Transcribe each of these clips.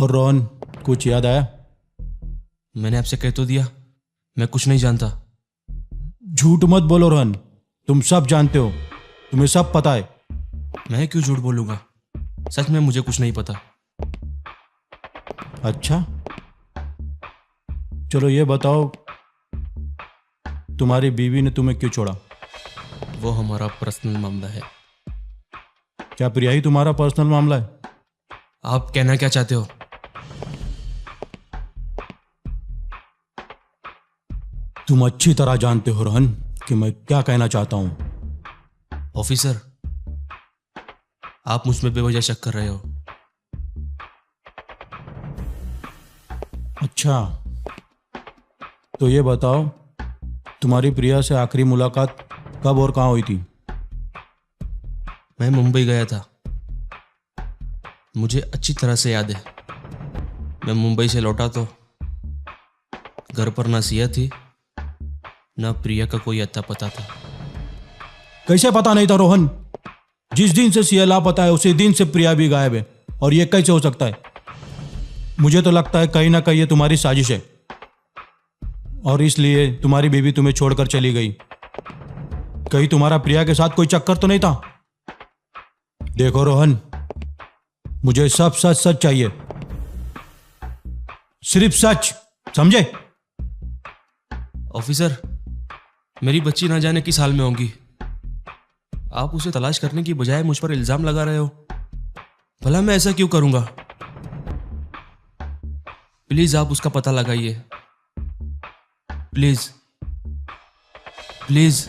और रोहन, कुछ याद आया? मैंने आपसे कह तो दिया मैं कुछ नहीं जानता। झूठ मत बोलो रोहन, तुम सब जानते हो, तुम्हें सब पता है। मैं क्यों झूठ बोलूंगा? सच में मुझे कुछ नहीं पता। अच्छा, चलो ये बताओ, तुम्हारी बीवी ने तुम्हें क्यों छोड़ा? वो हमारा पर्सनल मामला है। क्या प्रिया ही तुम्हारा पर्सनल मामला है? आप कहना क्या चाहते हो? तुम अच्छी तरह जानते हो रोहन कि मैं क्या कहना चाहता हूं। ऑफिसर, आप मुझ में बेवजह शक कर रहे हो। अच्छा, तो ये बताओ, तुम्हारी प्रिया से आखिरी मुलाकात कब और कहाँ हुई थी? मैं मुंबई गया था, मुझे अच्छी तरह से याद है। मैं मुंबई से लौटा तो घर पर ना सिया थी ना प्रिया का कोई अता पता था। कैसे पता नहीं था रोहन? जिस दिन से सिया लापता है उसी दिन से प्रिया भी गायब है, और ये कैसे हो सकता है? मुझे तो लगता है कहीं ना कहीं ये तुम्हारी साजिश है, और इसलिए तुम्हारी बीवी तुम्हें छोड़कर चली गई। कहीं तुम्हारा प्रिया के साथ कोई चक्कर तो नहीं था? देखो रोहन, मुझे सब सच सच चाहिए, सिर्फ सच, समझे? ऑफिसर, मेरी बच्ची ना जाने किस हाल में होगी। आप उसे तलाश करने की बजाय मुझ पर इल्जाम लगा रहे हो। भला मैं ऐसा क्यों करूंगा? प्लीज आप उसका पता लगाइए, प्लीज प्लीज।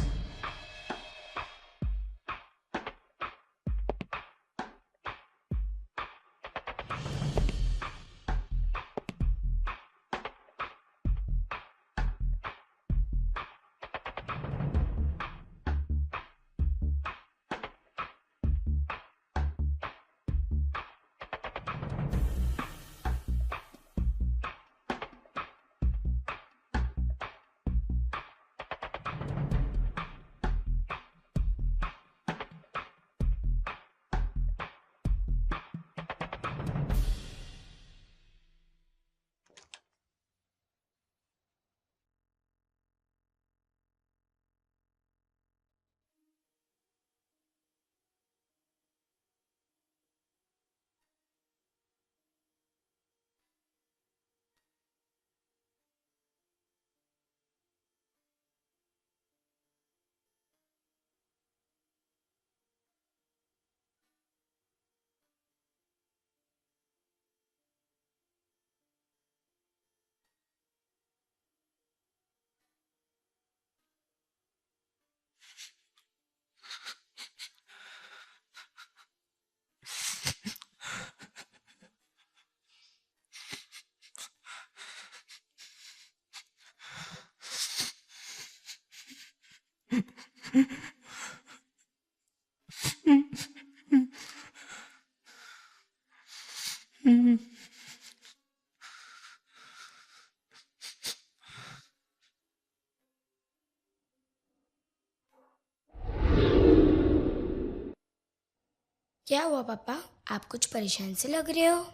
क्या हुआ पापा, आप कुछ परेशान से लग रहे हो?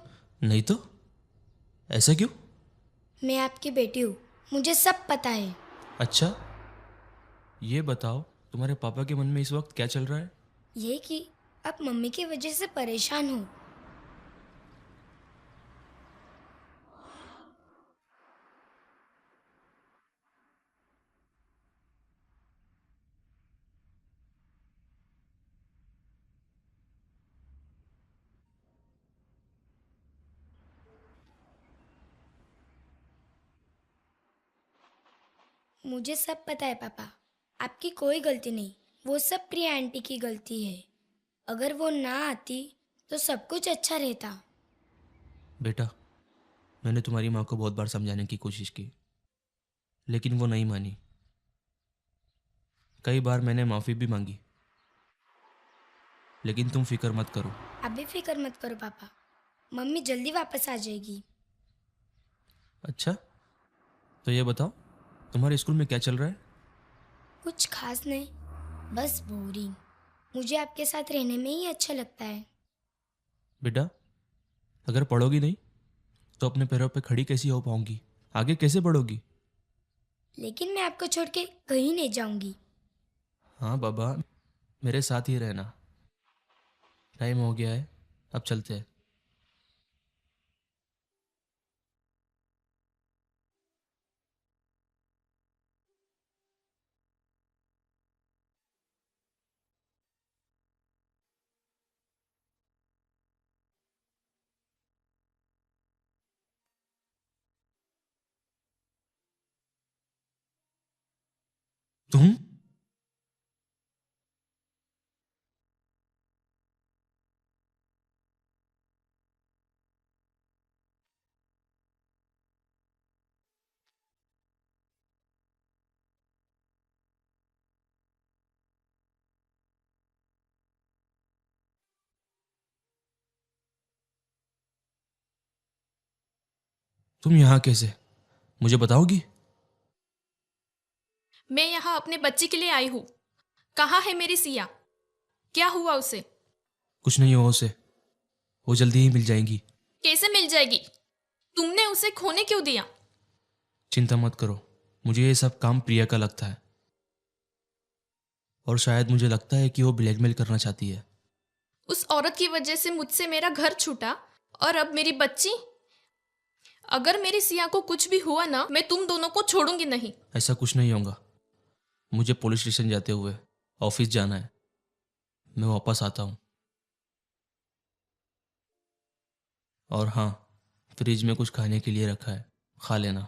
नहीं तो, ऐसा क्यों? मैं आपकी बेटी हूँ, मुझे सब पता है। अच्छा, ये बताओ तुम्हारे पापा के मन में इस वक्त क्या चल रहा है? ये कि आप मम्मी की वजह से परेशान हो। मुझे सब पता है पापा, आपकी कोई गलती नहीं, वो सब प्रिया आंटी की गलती है। अगर वो ना आती तो सब कुछ अच्छा रहता। बेटा, मैंने तुम्हारी माँ को बहुत बार समझाने की कोशिश की, लेकिन वो नहीं मानी। कई बार मैंने माफ़ी भी मांगी, लेकिन तुम फिक्र मत करो। आप भी फिक्र मत करो पापा, मम्मी जल्दी वापस आ जाएगी। अच्छा, तो ये बताओ तुम्हारे स्कूल में क्या चल रहा है? कुछ खास नहीं, बस बोरिंग। मुझे आपके साथ रहने में ही अच्छा लगता है। बेटा, अगर पढ़ोगी नहीं तो अपने पैरों पे खड़ी कैसी हो पाऊंगी? आगे कैसे बढ़ोगी? लेकिन मैं आपको छोड़ के कहीं नहीं जाऊंगी। हाँ बाबा, मेरे साथ ही रहना। टाइम हो गया है, अब चलते हैं। तुम? तुम यहाँ कैसे? मुझे बताओगी? मैं यहाँ अपने बच्चे के लिए आई हूँ। कहाँ है मेरी सिया? क्या हुआ उसे? कुछ नहीं हुआ उसे, वो जल्दी ही मिल जाएंगी। कैसे मिल जाएगी? तुमने उसे खोने क्यों दिया? चिंता मत करो, मुझे ये सब काम प्रिया का लगता है। और शायद मुझे लगता है कि वो ब्लैकमेल करना चाहती है। उस औरत की वजह से मुझसे मेरा घर छूटा और अब मेरी बच्ची। अगर मेरी सिया को कुछ भी हुआ ना, मैं तुम दोनों को छोड़ूंगी नहीं। ऐसा कुछ नहीं होगा। मुझे पुलिस स्टेशन जाते हुए ऑफिस जाना है। मैं वापस आता हूँ। और हाँ, फ्रिज में कुछ खाने के लिए रखा है, खा लेना।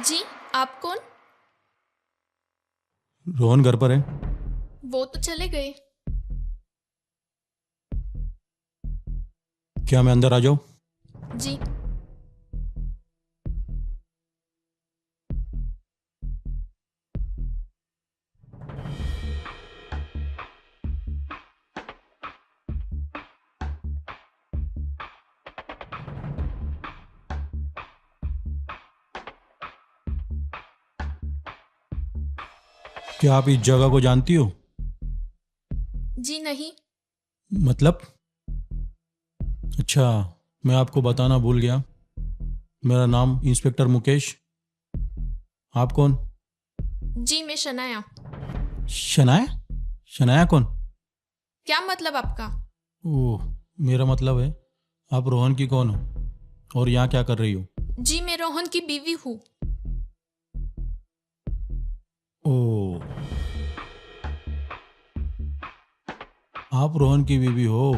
जी, आप कौन? रोहन घर पर है? वो तो चले गए। क्या मैं अंदर आ जाऊं? जी। क्या आप इस जगह को जानती हो? जी नहीं। मतलब? अच्छा, मैं आपको बताना भूल गया। मेरा नाम इंस्पेक्टर मुकेश। आप कौन? जी, मैं शनाया। शनाया? शनाया कौन? क्या मतलब आपका? ओह, मेरा मतलब है आप रोहन की कौन हो और यहाँ क्या कर रही हो? जी, मैं रोहन की बीवी हूँ। ओह, आप रोहन की बीवी हो,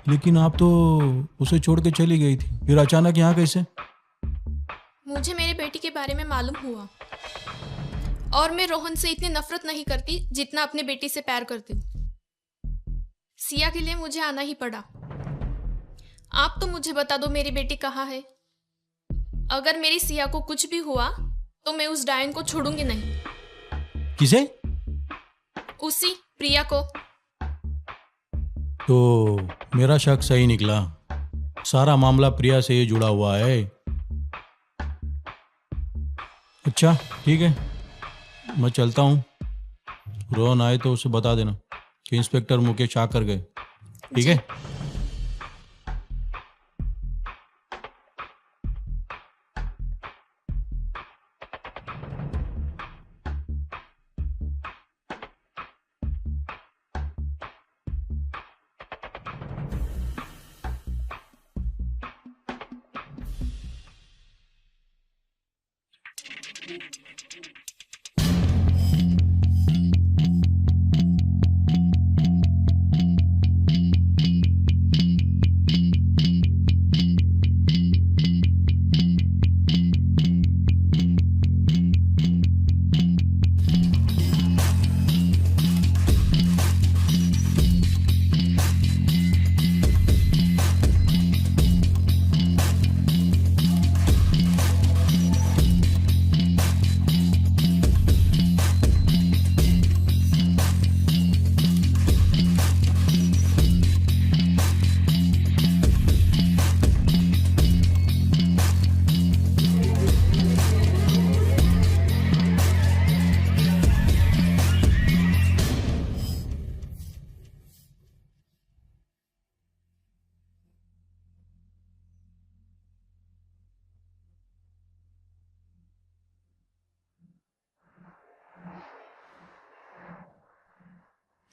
लेकिन आप तो उसे छोड़ के चली गई थी, फिर अचानक यहाँ कैसे? मुझे मेरे बेटी के बारे में मालूम हुआ और मैं रोहन से इतनी नफरत नहीं करती जितना अपने बेटी से प्यार करती हूँ। सिया के लिए मुझे आना ही पड़ा। आप तो मुझे बता दो मेरी बेटी कहाँ है। अगर मेरी सिया को कुछ भी हुआ तो मैं उस डायन को छोड़ूंगी नहीं। किसे? उसी प्रिया को। तो मेरा शक सही निकला, सारा मामला प्रिया से ही जुड़ा हुआ है। अच्छा ठीक है, मैं चलता हूँ। रोहन आए तो उसे बता देना कि इंस्पेक्टर मुकेश आकर गए। ठीक है।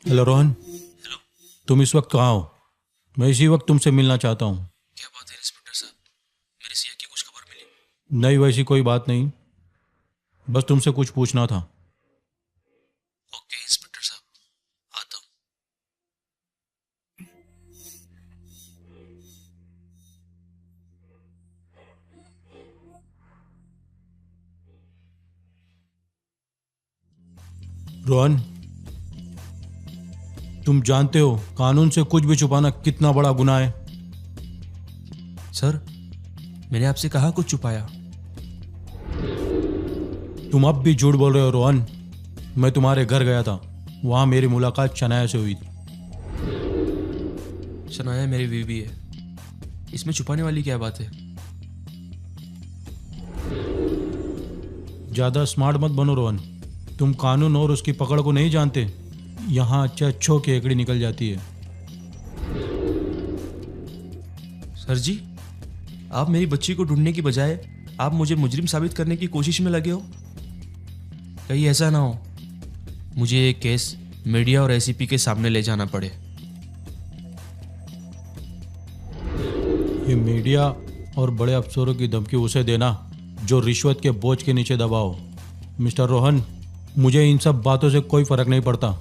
Hello Rohan, hello. तुम इस वक्त कहाँ हो? मैं इसी वक्त तुमसे मिलना चाहता हूँ। क्या बात है इंस्पेक्टर साहब? मेरे सिया की कुछ खबर मिली? नहीं, वैसी कोई बात नहीं, बस तुमसे कुछ पूछना था। ओके इंस्पेक्टर साहब, आता हूँ। रोहन, तुम जानते हो कानून से कुछ भी छुपाना कितना बड़ा गुनाह है। सर, मैंने आपसे कहा कुछ छुपाया? तुम अब भी झूठ बोल रहे हो रोहन। मैं तुम्हारे घर गया था, वहां मेरी मुलाकात शनाया से हुई थी। शनाया मेरी बीवी है, इसमें छुपाने वाली क्या बात है? ज्यादा स्मार्ट मत बनो रोहन। तुम कानून और उसकी पकड़ को नहीं जानते। यहाँ अच्छे अच्छों की एकड़ी निकल जाती है। सर जी, आप मेरी बच्ची को ढूंढने की बजाय आप मुझे मुजरिम साबित करने की कोशिश में लगे हो। कहीं ऐसा ना हो मुझे ये केस मीडिया और एसीपी के सामने ले जाना पड़े। ये मीडिया और बड़े अफसरों की धमकी उसे देना जो रिश्वत के बोझ के नीचे दबा हो। मिस्टर रोहन, मुझे इन सब बातों से कोई फर्क नहीं पड़ता।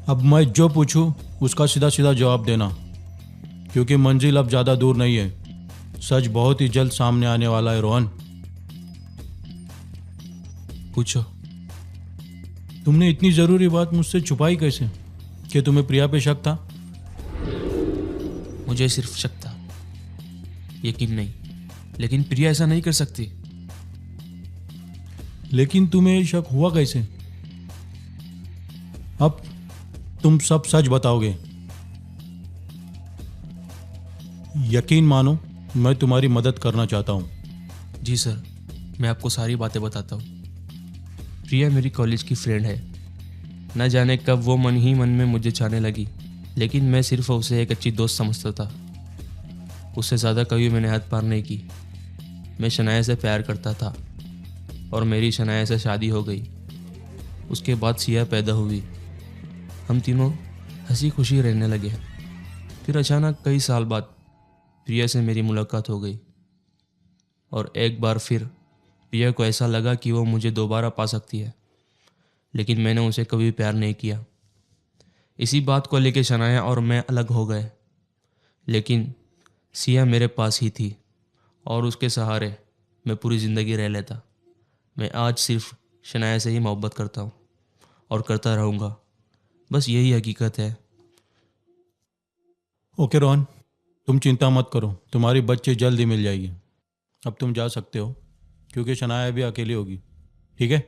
अब मैं जो पूछूं उसका सीधा सीधा जवाब देना, क्योंकि मंजिल अब ज़्यादा दूर नहीं है। सच बहुत ही जल्द सामने आने वाला है रोहन। पूछो। तुमने इतनी ज़रूरी बात मुझसे छुपाई कैसे कि तुम्हें प्रिया पे शक था? मुझे सिर्फ शक था, यकीन नहीं। लेकिन प्रिया ऐसा नहीं कर सकती। लेकिन तुम्हें शक हुआ कैसे? अब तुम सब सच बताओगे। यकीन मानो, मैं तुम्हारी मदद करना चाहता हूँ। जी सर, मैं आपको सारी बातें बताता हूँ। प्रिया मेरी कॉलेज की फ्रेंड है। न जाने कब वो मन ही मन में मुझे चाहने लगी, लेकिन मैं सिर्फ उसे एक अच्छी दोस्त समझता था। उससे ज़्यादा कभी मैंने हद पार नहीं की। मैं शनाया से प्यार करता था और मेरी शनाया से शादी हो गई। उसके बाद सिया पैदा हुई। हम तीनों हंसी खुशी रहने लगे। फिर अचानक कई साल बाद प्रिया से मेरी मुलाकात हो गई और एक बार फिर प्रिया को ऐसा लगा कि वो मुझे दोबारा पा सकती है, लेकिन मैंने उसे कभी प्यार नहीं किया। इसी बात को लेकर शनाया और मैं अलग हो गए, लेकिन सिया मेरे पास ही थी और उसके सहारे मैं पूरी ज़िंदगी रह लेता। मैं आज सिर्फ शनाया से ही मोहब्बत करता हूँ और करता रहूँगा। बस यही हकीकत है। ओके रोहन, तुम चिंता मत करो, तुम्हारी बच्ची जल्द ही मिल जाएगी। अब तुम जा सकते हो, क्योंकि शनाया भी अकेली होगी। ठीक है।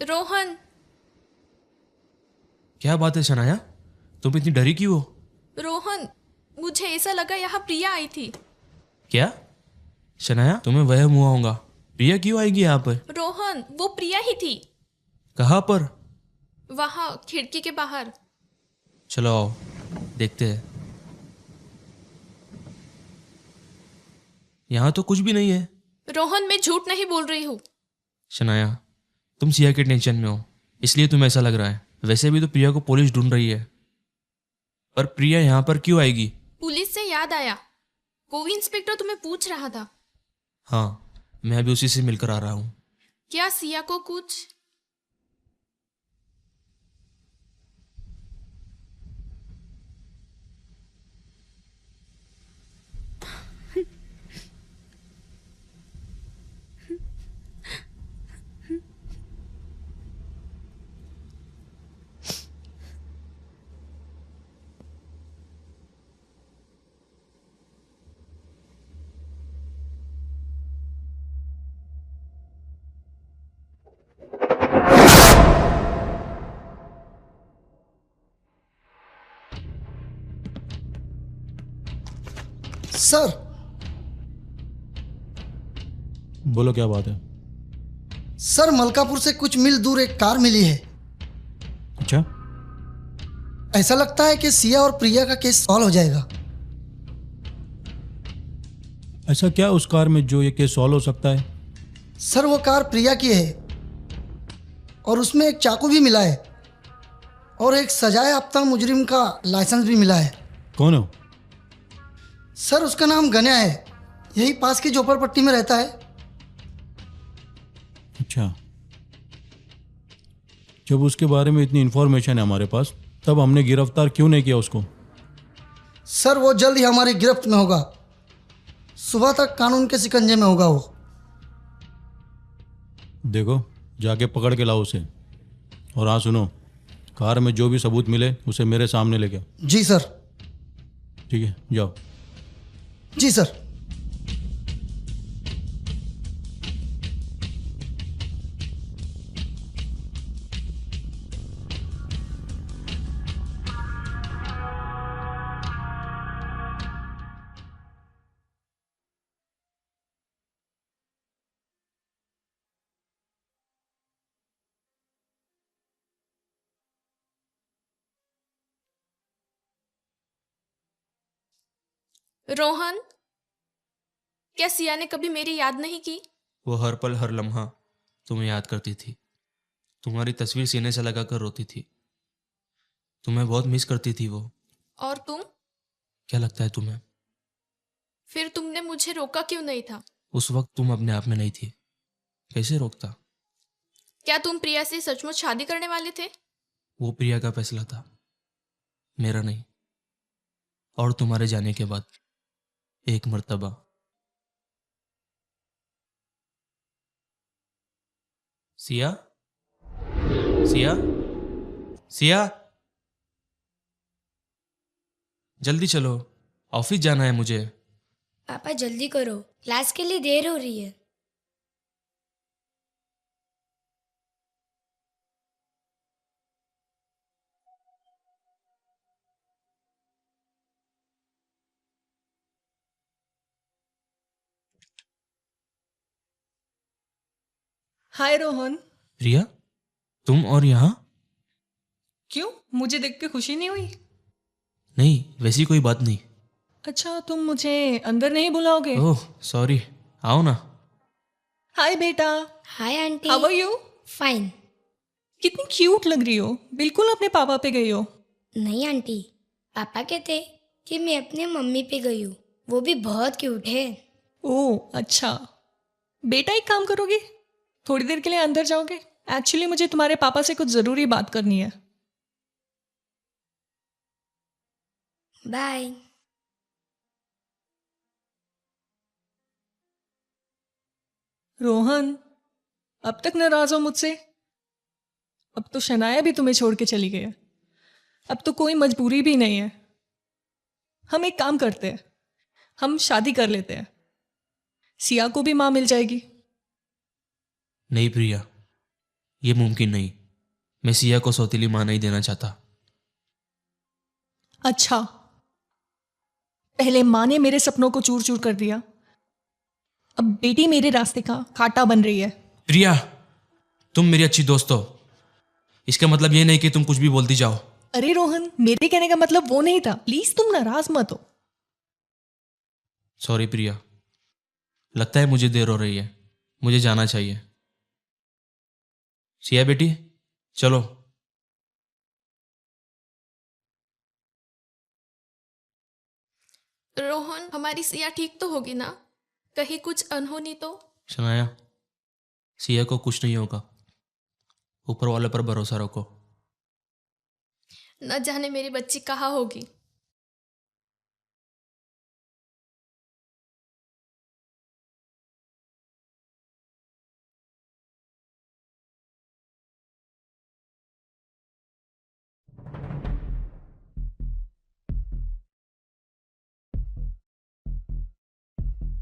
रोहन, क्या बात है शनाया, तुम इतनी डरी क्यों हो? रोहन, मुझे ऐसा लगा यहाँ प्रिया आई थी। क्या शनाया, तुम्हें वहम हुआ होगा। प्रिया क्यों आएगी यहाँ पर? रोहन, वो प्रिया ही थी, कहाँ पर? वहाँ खिड़की के बाहर। चलो आओ देखते हैं। यहाँ तो कुछ भी नहीं है। रोहन, मैं झूठ नहीं बोल रही हूँ। शनाया, तुम सिया के टेंशन में हो इसलिए तुम्हें ऐसा लग रहा है। वैसे भी तो प्रिया को पुलिस ढूंढ रही है, पर प्रिया यहाँ पर क्यों आएगी? पुलिस से याद आया, वो इंस्पेक्टर तुम्हें पूछ रहा था। हाँ, मैं अभी उसी से मिलकर आ रहा हूँ। क्या सिया को कुछ? सर, बोलो क्या बात है? सर मलकापुर से कुछ मील दूर एक कार मिली है। अच्छा, ऐसा लगता है कि सिया और प्रिया का केस सॉल्व हो जाएगा। ऐसा क्या उस कार में जो ये केस सॉल्व हो सकता है? सर वो कार प्रिया की है और उसमें एक चाकू भी मिला है और एक सजाए याफ्ता मुजरिम का लाइसेंस भी मिला है। कौन हो? सर उसका नाम गन्या है, यही पास की झोपड़पट्टी में रहता है। अच्छा, जब उसके बारे में इतनी इन्फॉर्मेशन है हमारे पास, तब हमने गिरफ्तार क्यों नहीं किया उसको? सर वो जल्द ही हमारी गिरफ्त में होगा, सुबह तक कानून के शिकंजे में होगा वो। देखो, जाके पकड़ के लाओ उसे। और हाँ सुनो, कार में जो भी सबूत मिले उसे मेरे सामने लेके आओ। जी सर। ठीक है, जाओ। जी सर। रोहन, क्या सिया ने कभी मेरी याद नहीं की? वो हर पल हर लम्हा तुम्हें याद करती थी। तुम्हारी तस्वीर सीने से लगाकर रोती थी। तुम्हें बहुत मिस करती थी वो। और तुम? क्या लगता है तुम्हें? फिर तुमने मुझे रोका क्यों नहीं था? उस वक्त तुम अपने आप में नहीं थी, कैसे रोकता? क्या तुम प्रिया से सचमुच शादी करने वाले थे? वो प्रिया का फैसला था, मेरा नहीं। और तुम्हारे जाने के बाद एक मर्तबा सिया, सिया, सिया, जल्दी चलो, ऑफिस जाना है मुझे। पापा जल्दी करो, क्लास के लिए देर हो रही है। हाय रोहन। प्रिया, तुम और यहाँ? क्यों, मुझे देख के खुशी नहीं हुई? नहीं, वैसी कोई बात नहीं। अच्छा, तुम मुझे अंदर नहीं बुलाओगे? ओह सॉरी, आओ ना। हाय बेटा। Hi aunty. How are you? Fine. कितनी क्यूट लग रही हो, बिल्कुल अपने पापा पे गई हो। नहीं आंटी, पापा कहते कि मैं अपने मम्मी पे गई हूँ, वो भी बहुत क्यूट है। ओह अच्छा। बेटा एक काम करोगे, थोड़ी देर के लिए अंदर जाओगे? एक्चुअली मुझे तुम्हारे पापा से कुछ ज़रूरी बात करनी है। बाय। रोहन, अब तक नाराज हो मुझसे? अब तो शनाया भी तुम्हें छोड़ के चली गई है। अब तो कोई मजबूरी भी नहीं है। हम एक काम करते हैं, हम शादी कर लेते हैं, सिया को भी माँ मिल जाएगी। नहीं प्रिया, ये मुमकिन नहीं। मैं सिया को सौतीली माँ नहीं देना चाहता। अच्छा, पहले माँ ने मेरे सपनों को चूर चूर कर दिया, अब बेटी मेरे रास्ते का कांटा बन रही है। प्रिया, तुम मेरी अच्छी दोस्त हो, इसका मतलब ये नहीं कि तुम कुछ भी बोलती जाओ। अरे रोहन, मेरे कहने का मतलब वो नहीं था, प्लीज तुम नाराज मत हो। सॉरी प्रिया, लगता है मुझे देर हो रही है, मुझे जाना चाहिए। सिया बेटी, चलो। रोहन, हमारी सिया ठीक तो होगी ना? कहीं कुछ अनहोनी तो? शनाया, सिया को कुछ नहीं होगा, ऊपर वाले पर भरोसा रखो। न जाने मेरी बच्ची कहाँ होगी।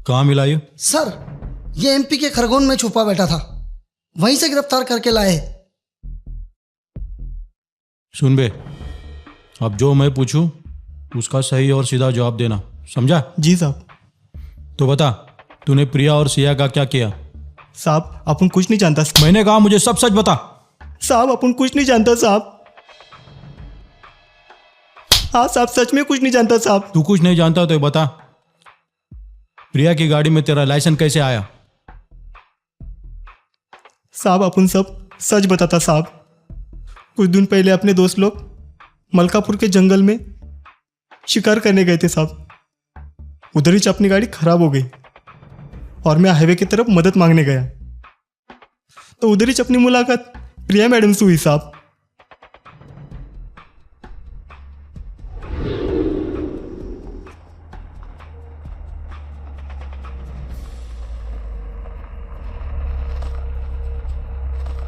कहाँ मिला ये? सर, ये एमपी के खरगोन में छुपा बैठा था, वहीं से गिरफ्तार करके लाए। सुन बे, अब जो मैं पूछूं उसका सही और सीधा जवाब देना, समझा? जी साहब। तो बता, तूने प्रिया और सिया का क्या किया? साहब अपन कुछ नहीं जानता। मैंने कहा मुझे सब सच बता। साहब अपन कुछ नहीं जानता साहब। हाँ साहब, सच में कुछ नहीं जानता साहब। तू कुछ नहीं जानता तो बता, प्रिया की गाड़ी में तेरा लाइसेंस कैसे आया? साहब अपन सब सच बताता साहब। कुछ दिन पहले अपने दोस्त लोग मलकापुर के जंगल में शिकार करने गए थे साहब। उधर ही अपनी गाड़ी खराब हो गई और मैं हाईवे की तरफ मदद मांगने गया, तो उधर ही अपनी मुलाकात प्रिया मैडम से हुई साहब।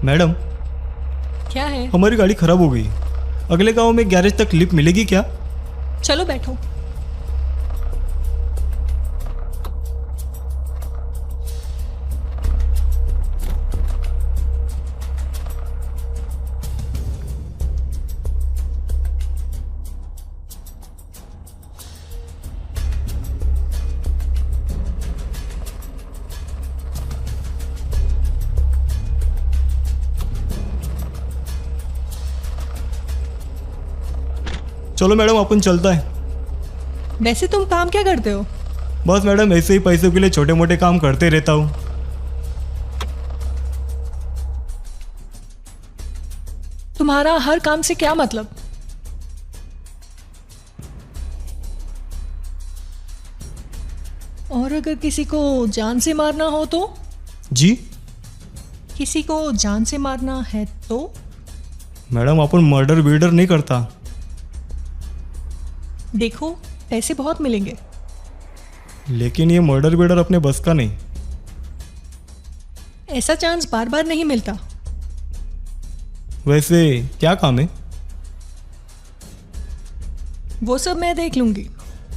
मैडम, क्या है? हमारी गाड़ी खराब हो गई, अगले गांव में गैरेज तक लिफ्ट मिलेगी क्या? चलो बैठो। चलो मैडम अपन चलता है। वैसे तुम काम क्या करते हो? बस मैडम ऐसे ही पैसों के लिए छोटे मोटे काम करते रहता हूँ। तुम्हारा हर काम से क्या मतलब? और अगर किसी को जान से मारना हो तो? जी किसी को जान से मारना है तो? मैडम अपन मर्डर वर्डर नहीं करता। देखो, पैसे बहुत मिलेंगे। लेकिन ये मर्डर वर्डर अपने बस का नहीं। ऐसा चांस बार बार नहीं मिलता। वैसे क्या काम है? वो सब मैं देख लूंगी,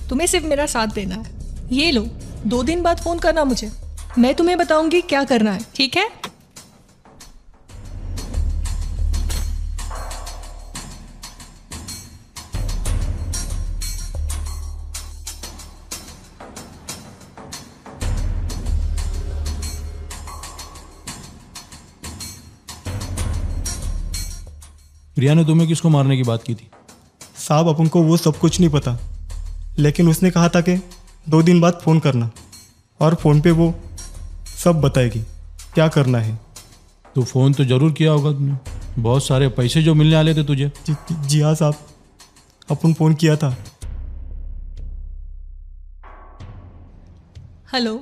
तुम्हें सिर्फ मेरा साथ देना है। ये लो, 2 दिन बाद फोन करना मुझे, मैं तुम्हें बताऊंगी क्या करना है, ठीक है? प्रिया ने तुम्हें किसको मारने की बात की थी? साहब अपन को वो सब कुछ नहीं पता, लेकिन उसने कहा था कि 2 दिन बाद फ़ोन करना, और फ़ोन पे वो सब बताएगी क्या करना है। तो फ़ोन तो ज़रूर किया होगा तुमने, बहुत सारे पैसे जो मिलने वाले थे तुझे। जी हाँ साहब, अपन फ़ोन किया था। हेलो।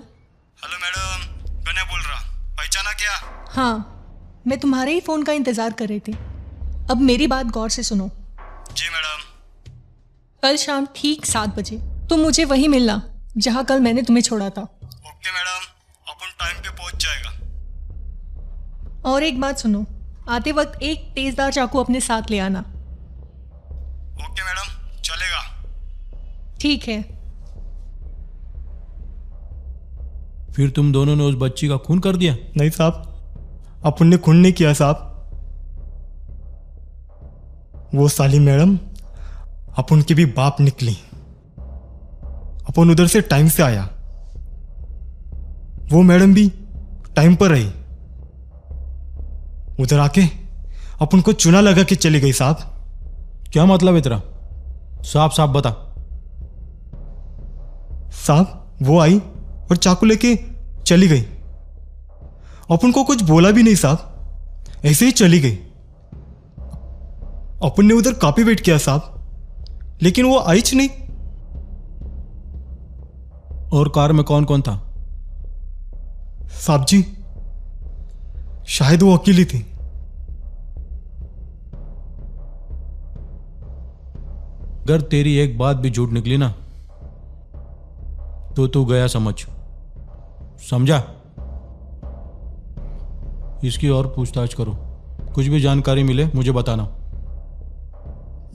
हेलो मैडम, कन्या बोल रहा, पहचाना क्या? हाँ, मैं तुम्हारे ही फ़ोन का इंतज़ार कर रही थी। अब मेरी बात गौर से सुनो। जी मैडम। कल शाम ठीक 7 बजे तुम मुझे वहीं मिलना जहाँ कल मैंने तुम्हें छोड़ा था। ओके मैडम, अपन टाइम पे पहुंच जाएगा। और एक बात सुनो, आते वक्त एक तेज़दार चाकू अपने साथ ले आना। ओके मैडम, चलेगा। ठीक है। फिर तुम दोनों ने उस बच्ची का खून कर दिया? नहीं साहब, अपन ने खून नहीं किया साहब। वो साली मैडम अपन के भी बाप निकली। अपन उधर से टाइम से आया, वो मैडम भी टाइम पर रही। उधर आके अपन को चुना लगा के चली गई साहब। क्या मतलब है तेरा? साफ साफ बता। साहब वो आई और चाकू लेके चली गई। अपन को कुछ बोला भी नहीं साहब, ऐसे ही चली गई। अपन ने उधर काफी वेट किया साहब, लेकिन वो आई नहीं। और कार में कौन कौन था? साहब जी शायद वो अकेली थी। अगर तेरी एक बात भी झूठ निकली ना तो तू गया समझ, समझा? इसकी और पूछताछ करो, कुछ भी जानकारी मिले मुझे बताना।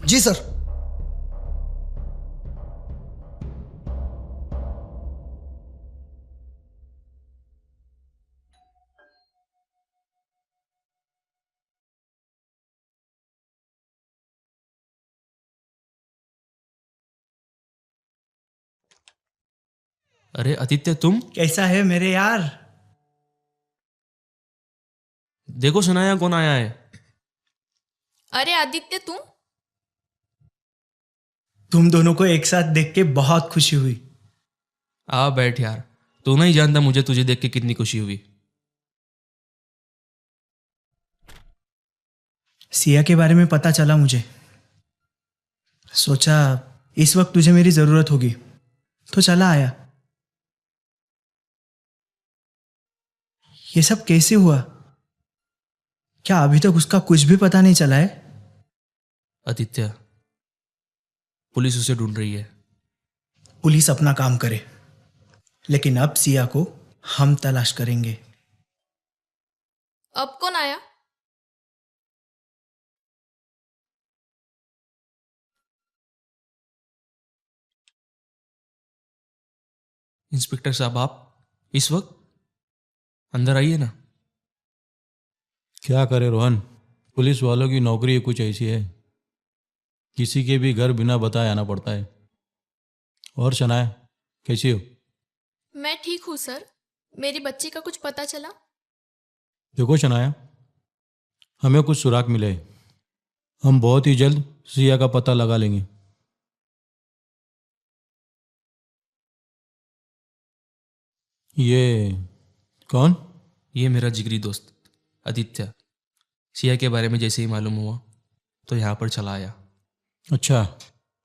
जी सर। अरे आदित्य, तुम कैसा है मेरे यार? देखो सनाया कौन आया है। अरे आदित्य, तुम दोनों को एक साथ देख के बहुत खुशी हुई। आ बैठ यार, तू नहीं जानता मुझे तुझे देख के कितनी खुशी हुई। सिया के बारे में पता चला मुझे, सोचा इस वक्त तुझे मेरी जरूरत होगी तो चला आया। ये सब कैसे हुआ? क्या अभी तक उसका कुछ भी पता नहीं चला है? आदित्य, पुलिस उसे ढूंढ रही है। पुलिस अपना काम करे, लेकिन अब सिया को हम तलाश करेंगे। अब कौन आया? इंस्पेक्टर साहब, आप इस वक्त अंदर आइए ना। क्या करे रोहन, पुलिस वालों की नौकरी कुछ ऐसी है, किसी के भी घर बिना बताए आना पड़ता है। और शनाया, कैसी हो? मैं ठीक हूँ सर। मेरी बच्ची का कुछ पता चला? देखो शनाया, हमें कुछ सुराग मिले हैं। हम बहुत ही जल्द सिया का पता लगा लेंगे। ये कौन? ये मेरा जिगरी दोस्त आदित्य। सिया के बारे में जैसे ही मालूम हुआ तो यहाँ पर चला आया। अच्छा,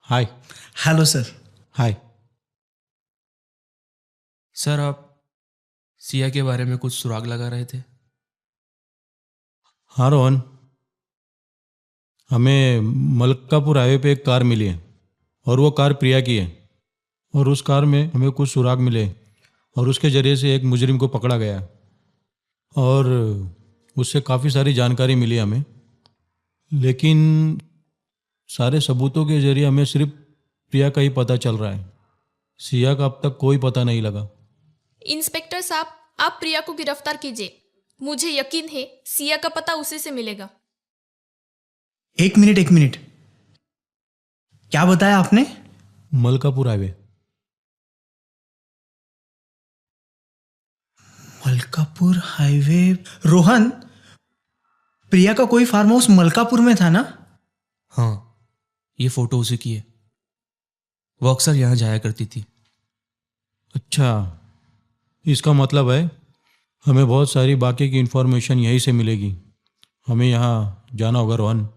hi. Hello sir. Hi. Sir, आप सिया के बारे में कुछ सुराग लगा रहे थे? हाँ रोहन, हमें मलकापुर हाईवे पे एक कार मिली है और वो कार प्रिया की है। और उस कार में हमें कुछ सुराग मिले और उसके ज़रिए से एक मुजरिम को पकड़ा गया और उससे काफ़ी सारी जानकारी मिली हमें। लेकिन सारे सबूतों के ज़रिए हमें सिर्फ प्रिया का ही पता चल रहा है। सिया का अब तक कोई पता नहीं लगा। इंस्पेक्टर साहब, आप प्रिया को गिरफ्तार कीजिए। मुझे यकीन है सिया का पता उसी से मिलेगा। एक मिनट, क्या बताया आपने? मलकापुर हाईवे। मलकापुर हाईवे। रोहन, प्रिया का कोई फार्म हाउस मलकापुर में था ना? हाँ, ये फोटो उसी की है। वो अक्सर यहाँ जाया करती थी। अच्छा, इसका मतलब है हमें बहुत सारी बाकी की इन्फॉर्मेशन यहीं से मिलेगी। हमें यहाँ जाना होगा रोहन।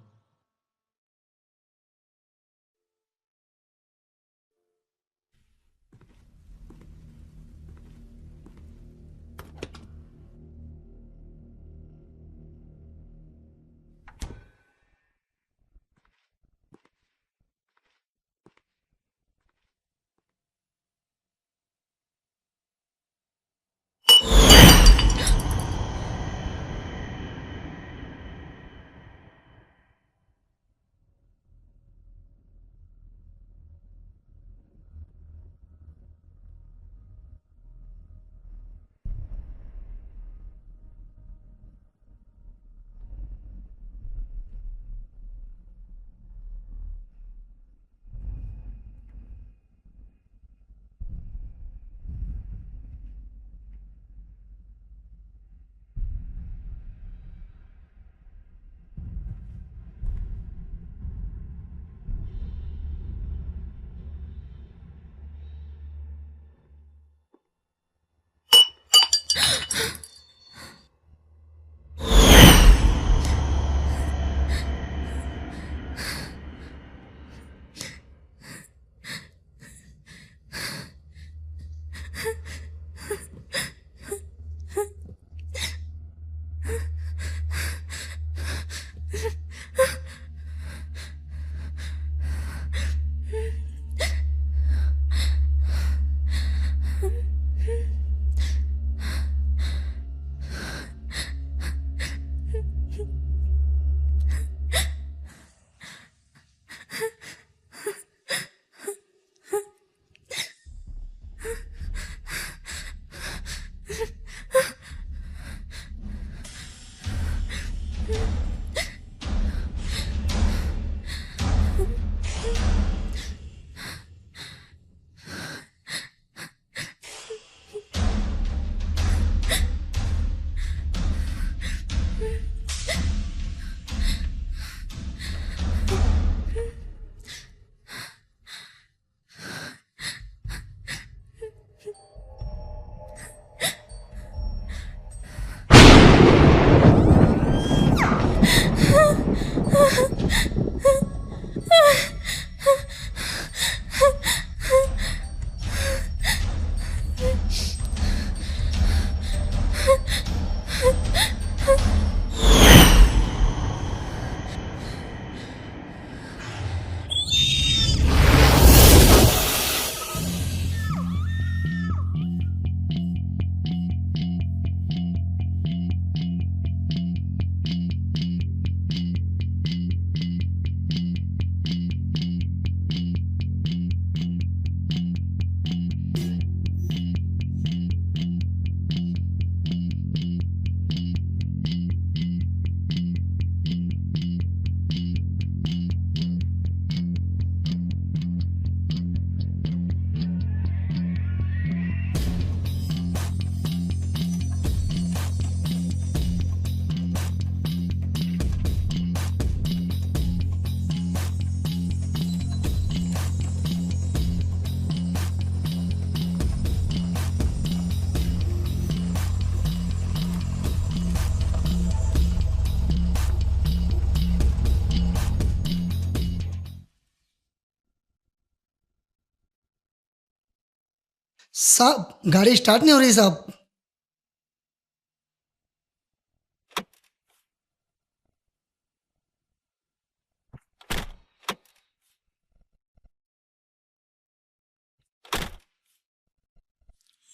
साहब गाड़ी स्टार्ट नहीं हो रही साहब।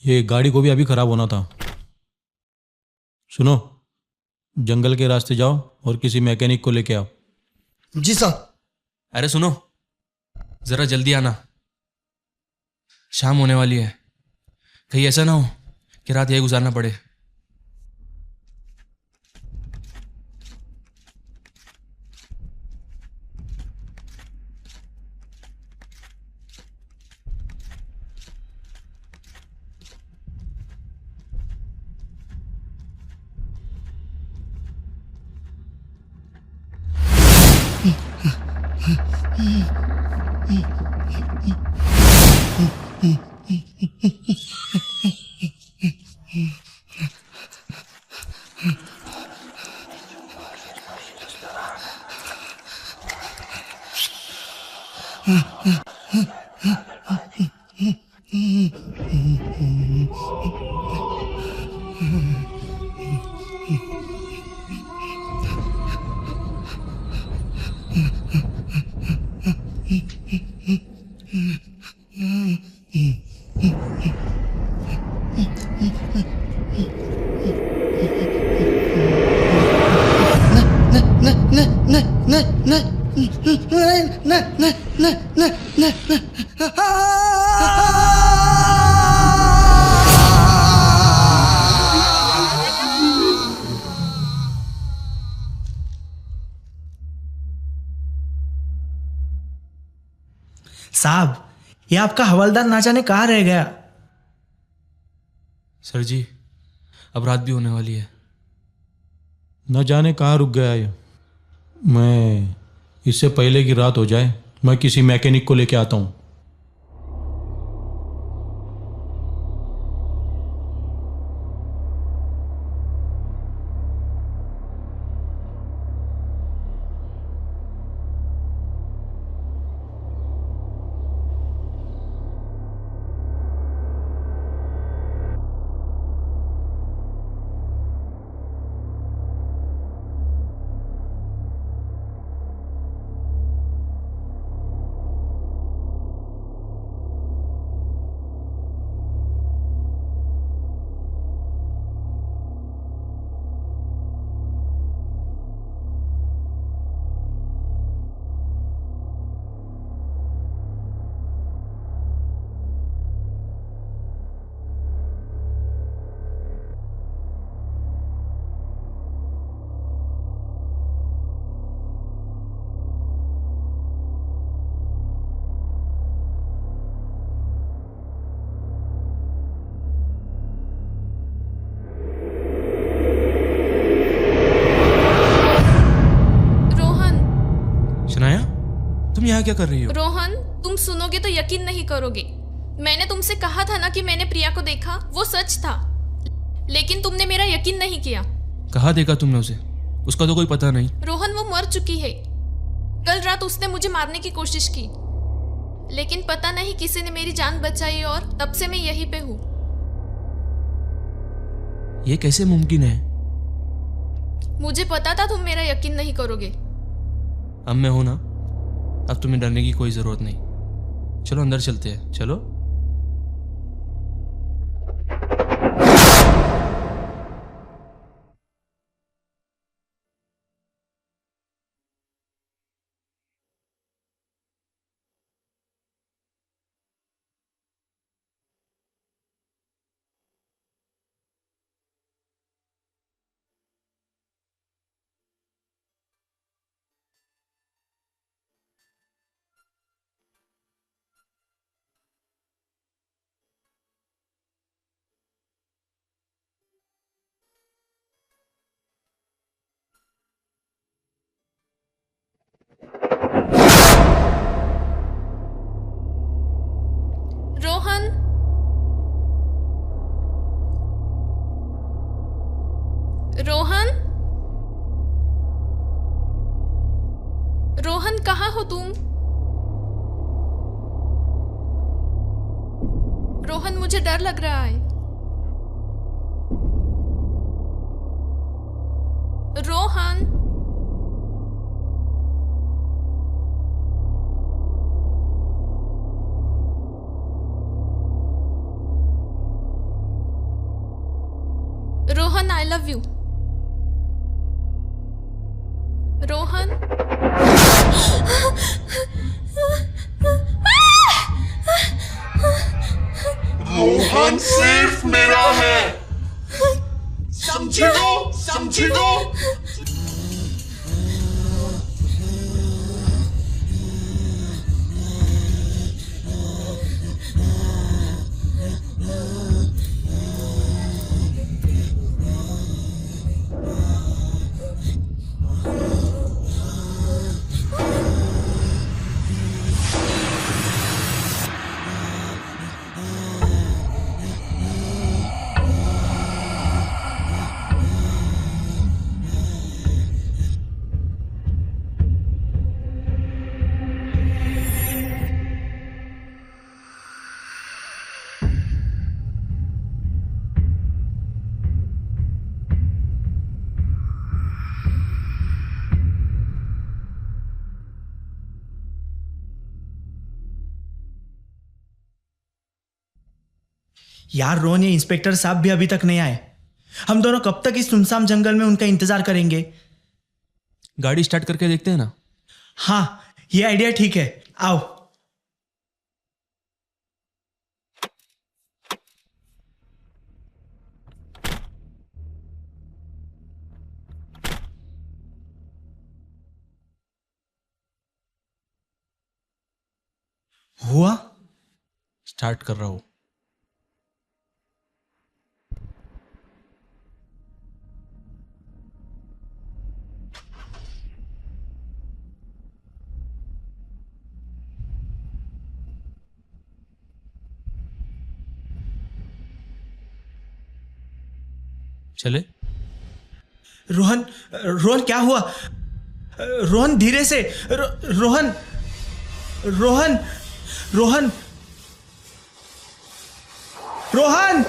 ये गाड़ी को भी अभी खराब होना था। सुनो, जंगल के रास्ते जाओ और किसी मैकेनिक को लेके आओ। जी साहब। अरे सुनो, जरा जल्दी आना, शाम होने वाली है। कहीं ऐसा ना हो कि रात यही गुजारना पड़े। साहब, ये आपका हवलदार ना जाने कहाँ रह गया। सर जी, अब रात भी होने वाली है। न जाने कहाँ रुक गया ये। मैं इससे पहले की रात हो जाए मैं किसी मैकेनिक को लेके आता हूँ। यहाँ क्या कर रही हो? रोहन, तुम सुनोगे तो यकीन नहीं करोगे। मैंने तुमसे कहा था ना कि मैंने प्रिया को देखा, वो सच था। लेकिन तुमने मेरा यकीन नहीं किया। कहाँ देखा तुमने उसे? उसका तो कोई पता नहीं। रोहन, वो मर चुकी है। कल रात उसने मुझे मारने की कोशिश की, लेकिन पता नहीं किसी ने मेरी जान बचाई और तब से मैं यहीं पे हूँ। ये कैसे मुमकिन है? मुझे पता था तुम मेरा यकीन नहीं करोगे। अब मैं हूं ना, अब तुम्हें डरने की कोई जरूरत नहीं। चलो अंदर चलते हैं, चलो। रोहन, रोहन, रोहन, कहाँ हो तुम? रोहन, मुझे डर लग रहा है। Rohan, Rohan, I love you. Rohan, Rohan सिर्फ मेरा है, समझी हो, समझी हो। यार रोहन, ये इंस्पेक्टर साहब भी अभी तक नहीं आए। हम दोनों कब तक इस सुनसान जंगल में उनका इंतजार करेंगे? गाड़ी स्टार्ट करके देखते हैं ना। हाँ, ये आइडिया ठीक है, आओ। हुआ? स्टार्ट कर रहा हूं। चले। रोहन, रोहन क्या हुआ? रोहन धीरे से। रोहन, रोहन, रोहन, रोहन।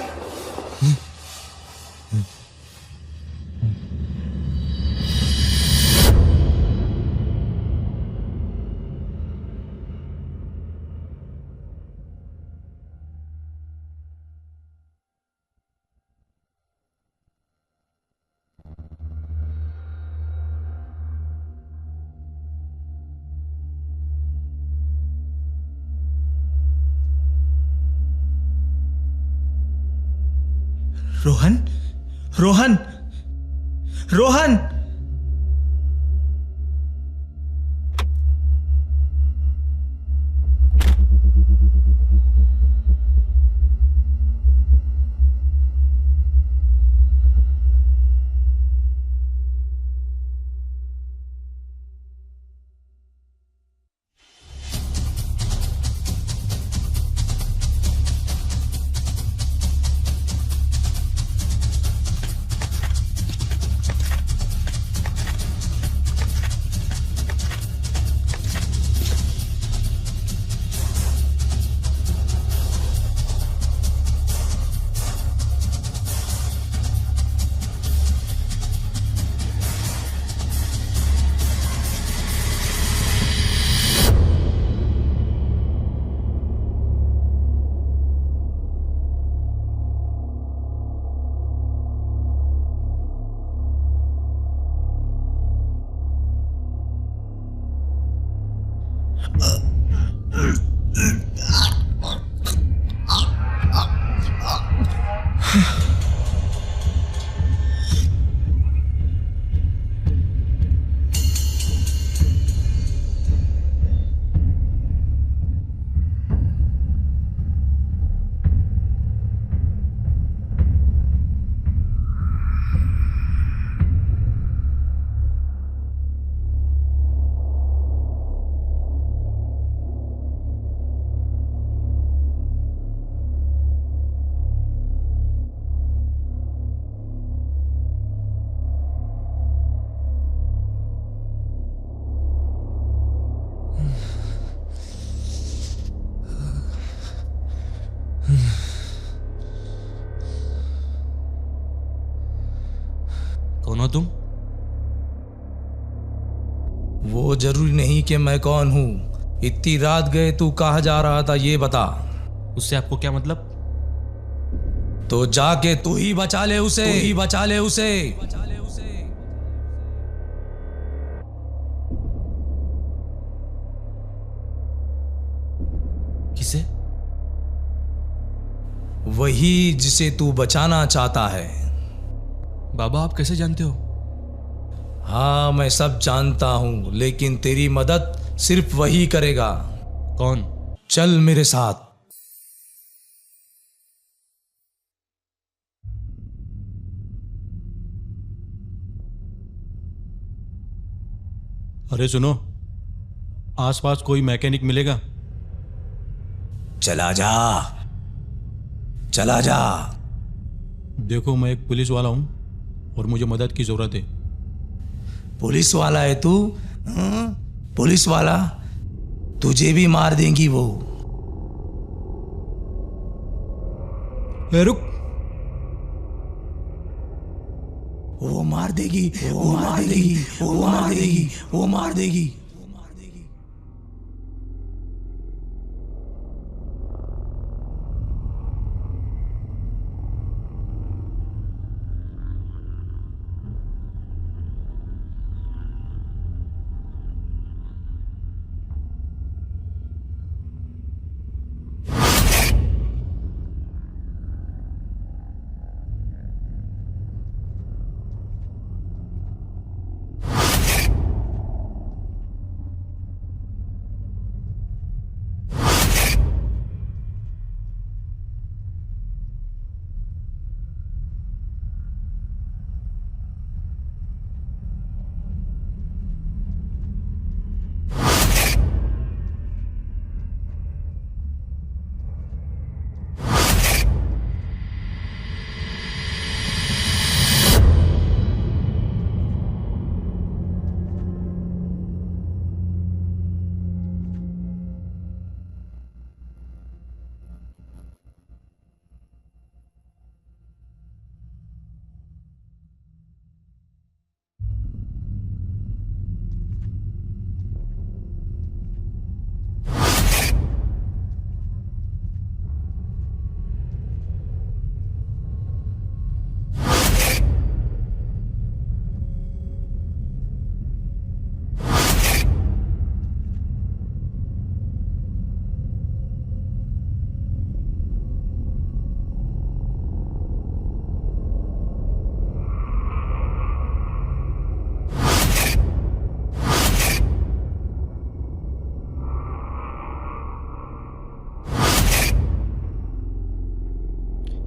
रोहन, रोहन, रोहन। कौन हो तुम? वो जरूरी नहीं कि मैं कौन हूं। इतनी रात गए तू कहाँ जा रहा था ये बता। उससे आपको क्या मतलब? तो जाके तू ही बचा ले उसे, तू ही बचा ले उसे। किसे? वही जिसे तू बचाना चाहता है। बाबा आप कैसे जानते हो? हाँ मैं सब जानता हूं, लेकिन तेरी मदद सिर्फ वही करेगा। कौन? चल मेरे साथ। अरे सुनो, आसपास कोई मैकेनिक मिलेगा? चला जा, चला जा। देखो मैं एक पुलिस वाला हूं और मुझे मदद की जरूरत है। पुलिस वाला है तू? पुलिस वाला? तुझे भी मार देंगी वो। ए, रुक। वो मार देगी, वो मार देगी, वो मार देगी, वो मार देगी।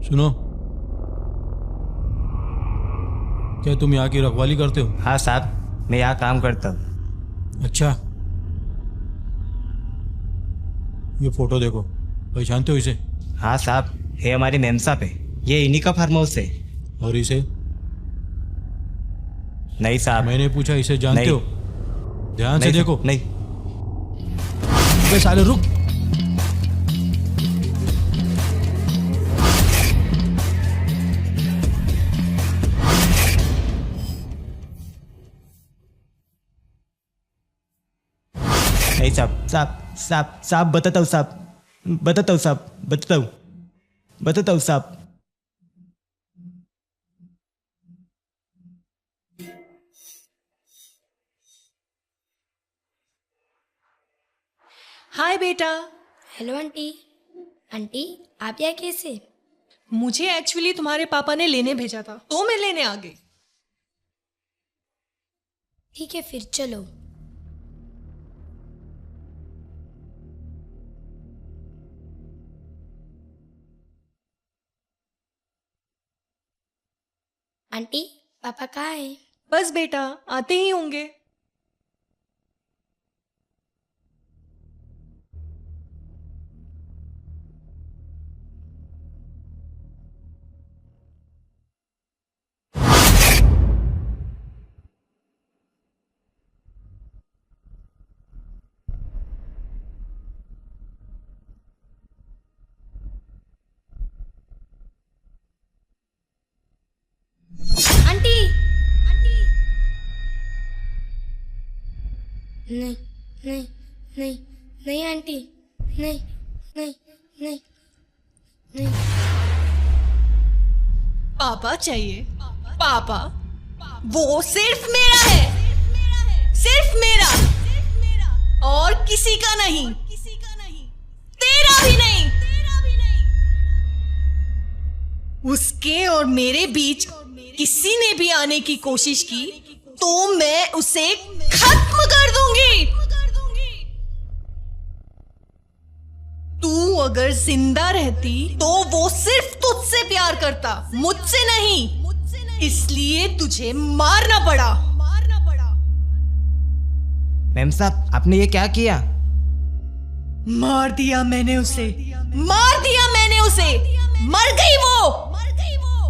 सुनो, क्या तुम यहाँ की रखवाली करते हो? हाँ साहब, मैं यहाँ काम करता हूँ। अच्छा, ये फोटो देखो, पहचानते हो इसे? हाँ साहब, ये हमारी मेम साहब है। ये इन्हीं का फार्म हाउस है। और इसे? नहीं साहब। मैंने पूछा इसे जानते नहीं। हो? ध्यान से नहीं देखो। नहीं। अबे साले रुक। नहीं साहब, साहब साहब साहब बताता हूँ साहब, बताता हूँ साहब, बताता हूँ साहब। हाय बेटा। Hello aunty. आंटी आप यहाँ कैसे? मुझे एक्चुअली तुम्हारे पापा ने लेने भेजा था, तो मैं लेने आ गई। ठीक है फिर चलो। आंटी पापा कहाँ है? बस बेटा आते ही होंगे। आंटी आंटी नहीं नहीं नहीं नहीं आंटी, नहीं नहीं नहीं नहीं। पापा चाहिए, पापा वो सिर्फ मेरा है, सिर्फ मेरा, और किसी का नहीं, तेरा भी नहीं। उसके और मेरे बीच किसी ने भी आने की कोशिश की तो मैं उसे खत्म कर दूंगी। तू अगर जिंदा रहती तो वो सिर्फ तुझसे प्यार करता, मुझसे नहीं। इसलिए तुझे मारना पड़ा। मैम साहब, आपने ये क्या किया? मार दिया मैंने उसे, मार दिया मैंने उसे, मर गई वो।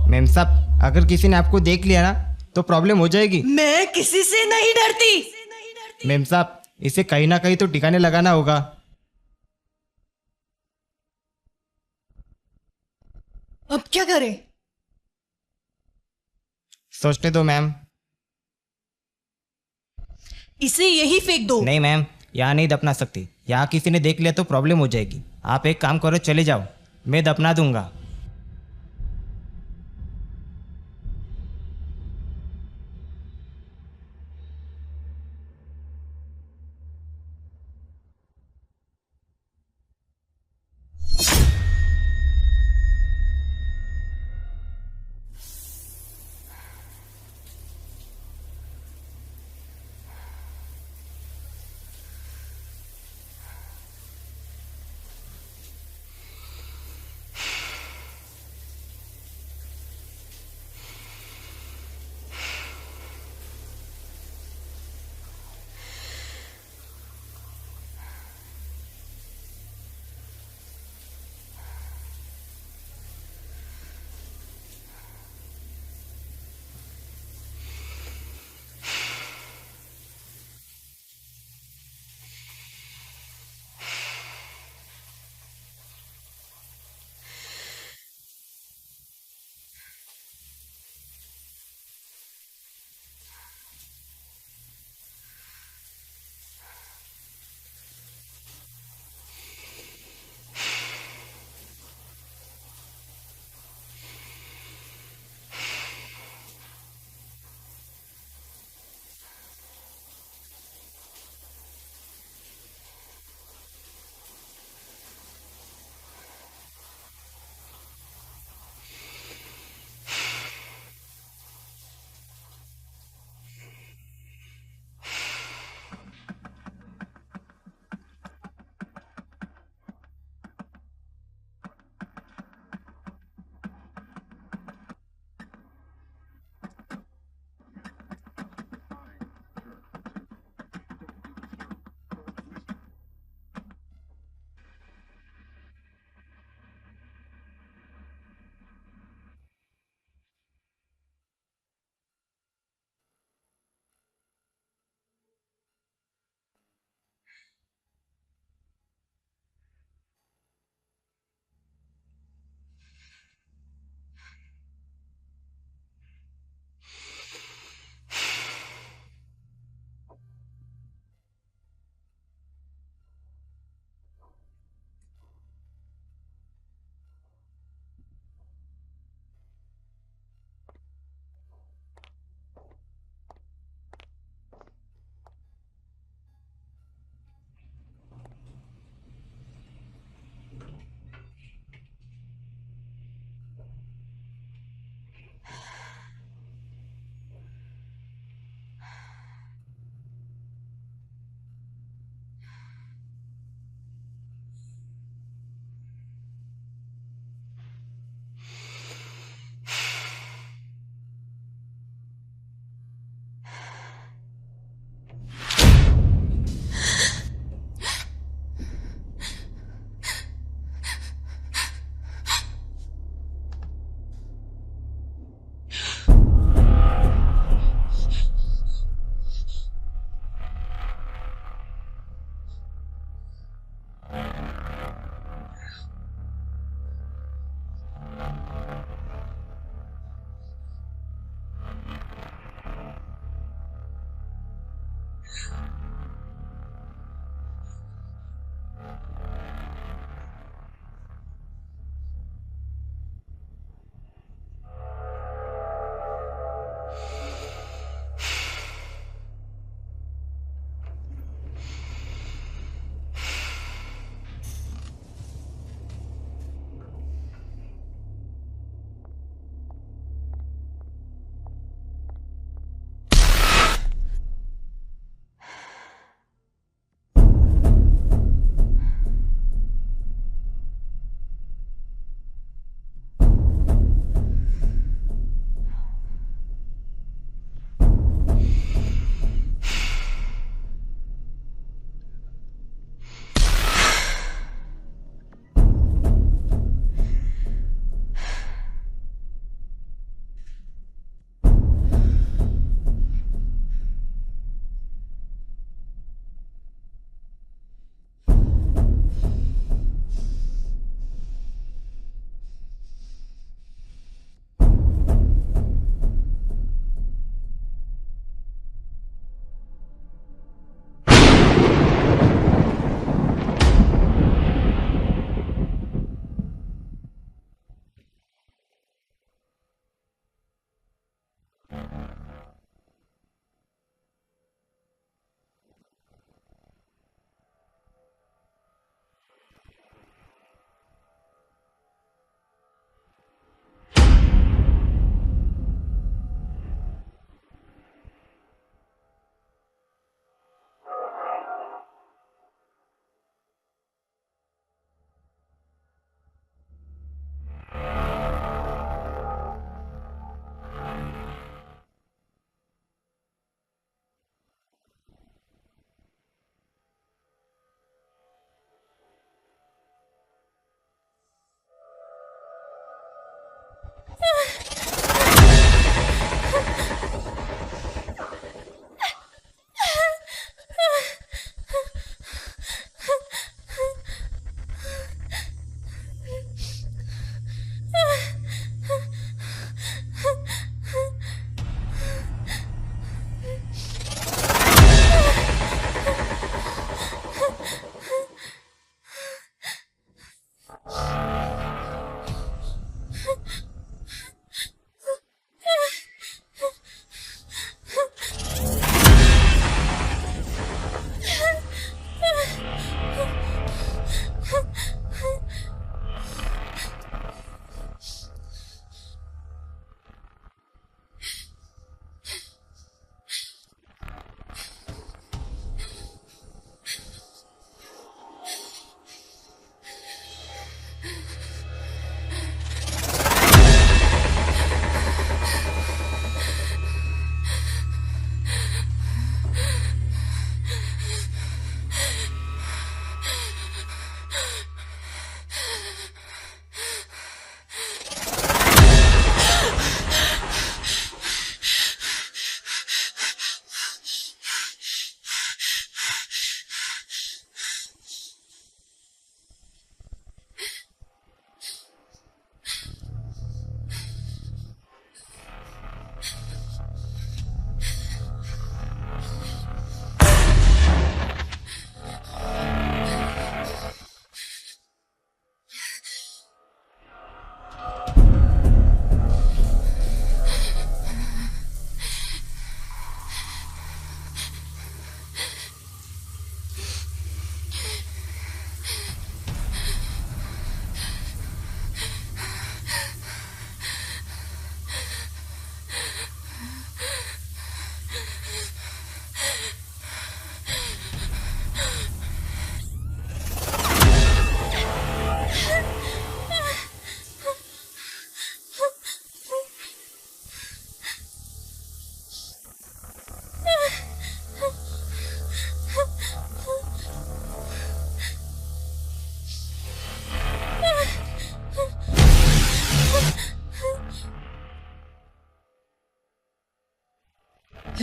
मैम साहब, अगर किसी ने आपको देख लिया ना तो प्रॉब्लम हो जाएगी। मैं किसी से नहीं डरती। मैम साहब, इसे कहीं ना कहीं तो ठिकाने लगाना होगा। अब क्या करें? सोचने दो मैम। इसे यही फेंक दो। नहीं मैम, यहाँ नहीं दफना सकती। यहाँ किसी ने देख लिया तो प्रॉब्लम हो जाएगी। आप एक काम करो, चले जाओ, मैं दफना दूंगा।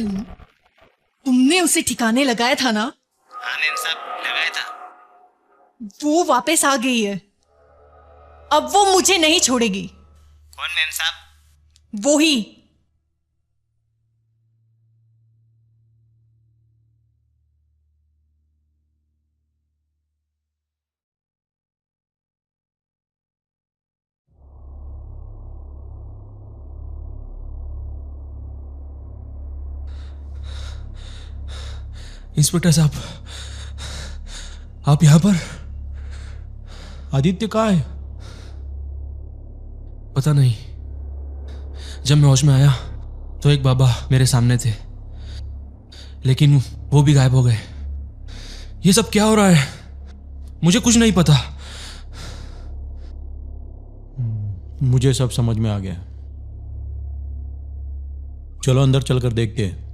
कहीं तुमने उसे ठिकाने लगाया था ना? हाँ मैम साहब, लगाया था। वो वापस आ गई है। अब वो मुझे नहीं छोड़ेगी। कौन मैम साहब? वो ही। इंस्पेक्टर साहब, आप यहाँ पर? आदित्य कहाँ है? पता नहीं। जब मैं होश में आया तो एक बाबा मेरे सामने थे, लेकिन वो भी गायब हो गए। ये सब क्या हो रहा है? मुझे कुछ नहीं पता। मुझे सब समझ में आ गया। चलो अंदर चलकर देखते हैं।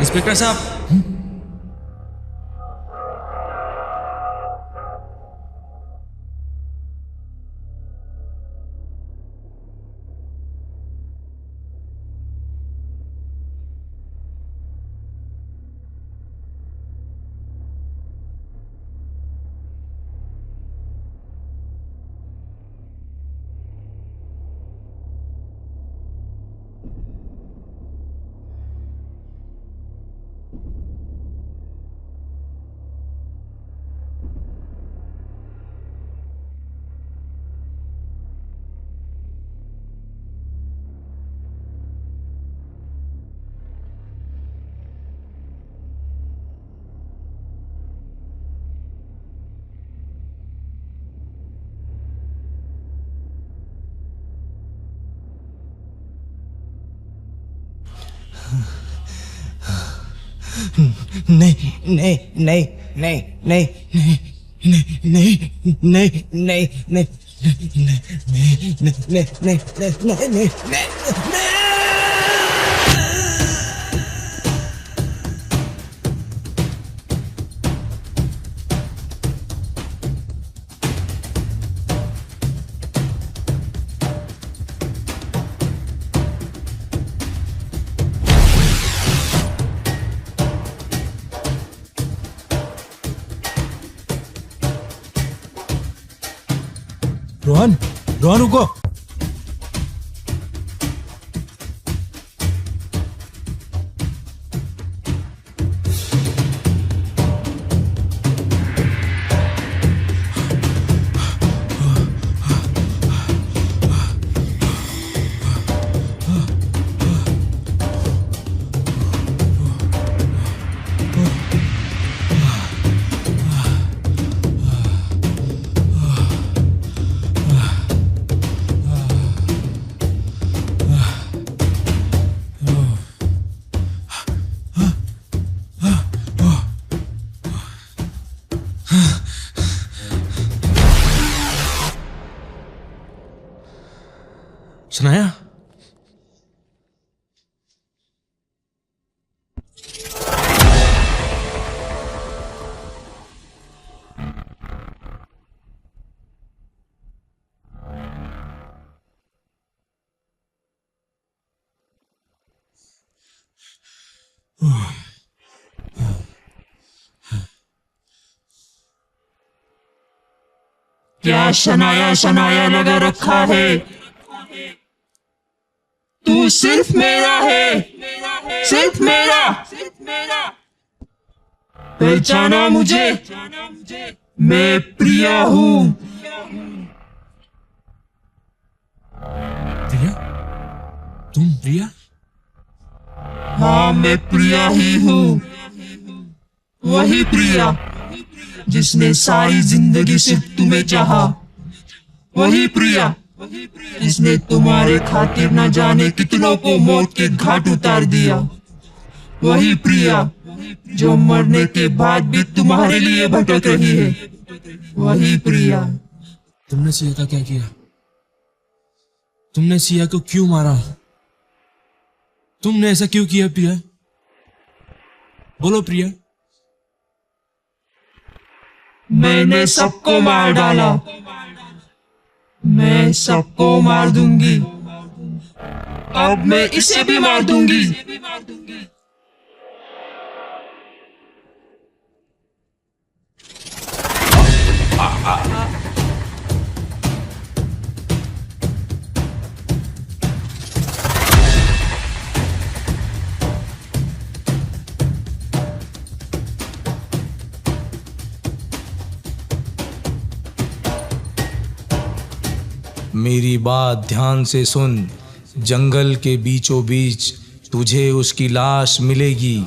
इंस्पेक्टर साहब, नहीं नहीं नहीं नहीं नहीं नहीं नहीं नहीं नहीं नहीं रोहन, रोहन रुको। क्या शनाया शनाया लगा रखा है? तू सिर्फ मेरा है, सिर्फ मेरा। पहचाना मुझे? मैं प्रिया हूं। प्रिया? तुम प्रिया? हाँ, मैं प्रिया ही हूँ। वही प्रिया जिसने सारी जिंदगी सिर्फ तुम्हें चाहा। वही प्रिया जिसने तुम्हारे खातिर न जाने कितनों को मौत के घाट उतार दिया। वही प्रिया जो मरने के बाद भी तुम्हारे लिए भटक रही है। वही प्रिया। तुमने सिया का क्या किया? तुमने सिया को क्यों मारा? तुमने ऐसा क्यों किया प्रिया? बोलो प्रिया। मैंने सबको मार डाला। मैं सबको मार दूंगी। अब मैं इसे भी मार दूंगी। मेरी बात ध्यान से सुन। जंगल के बीचों बीच तुझे उसकी लाश मिलेगी।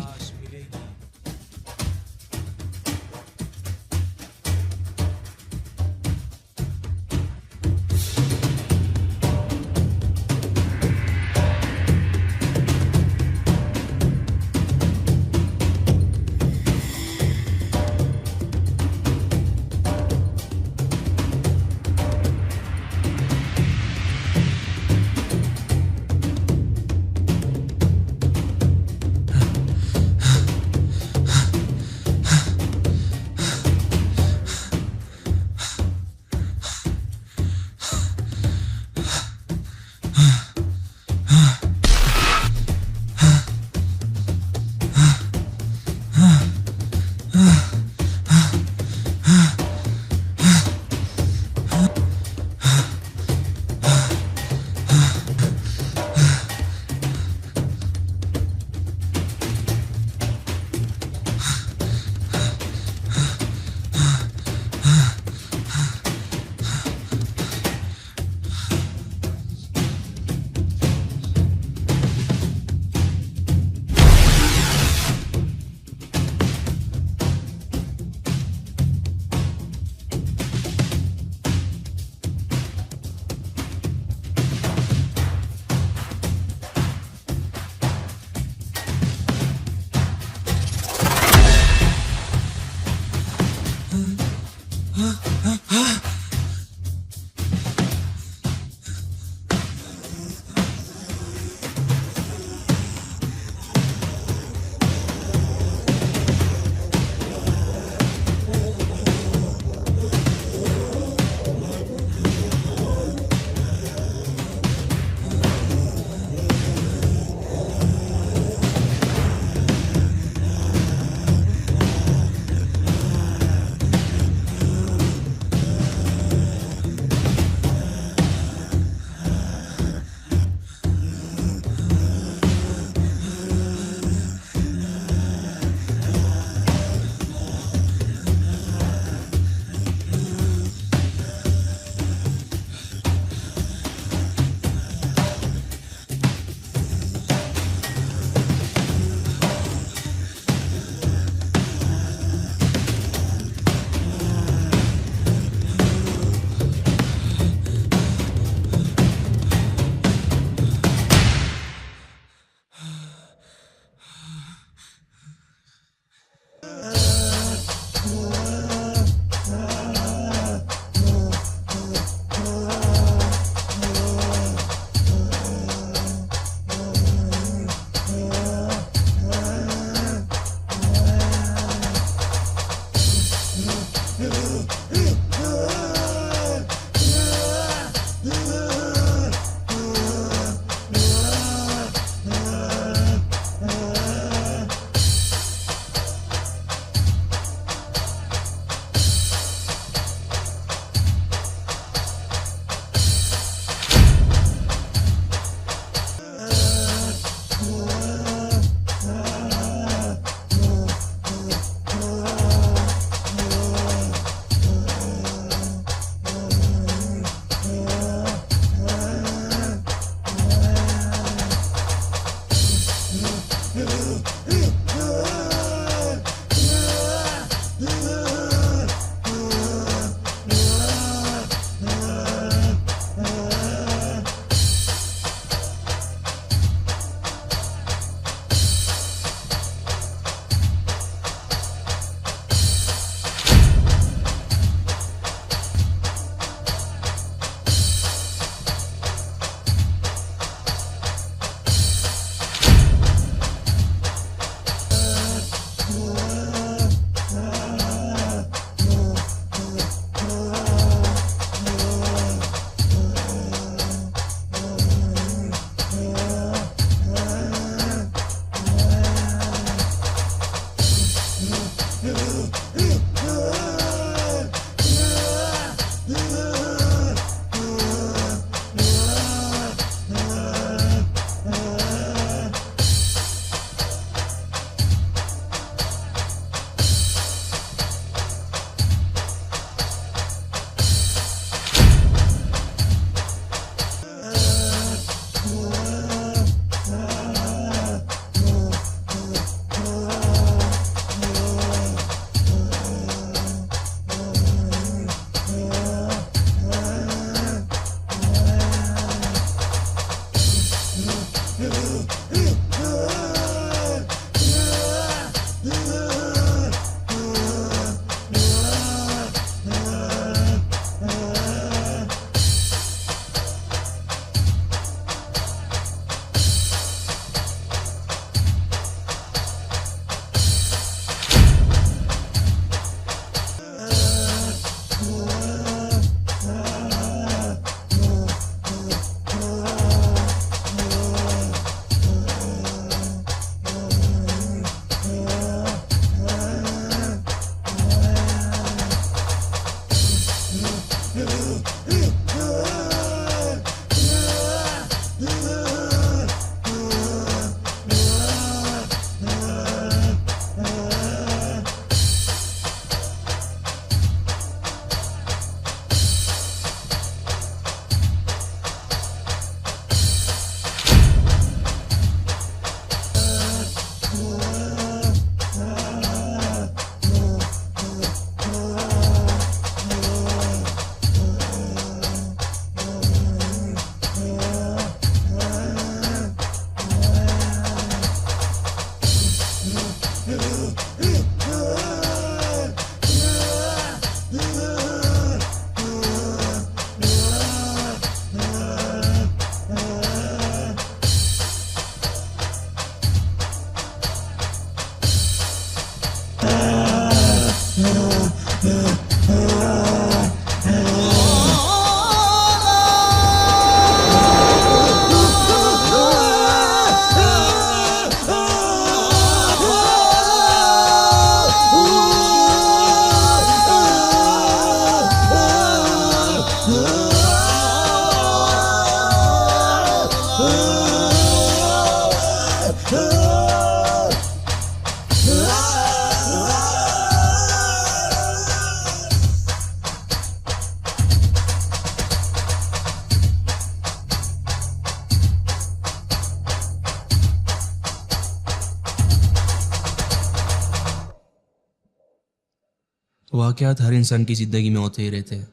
वाक़यात हर इंसान की ज़िंदगी में होते ही रहते हैं।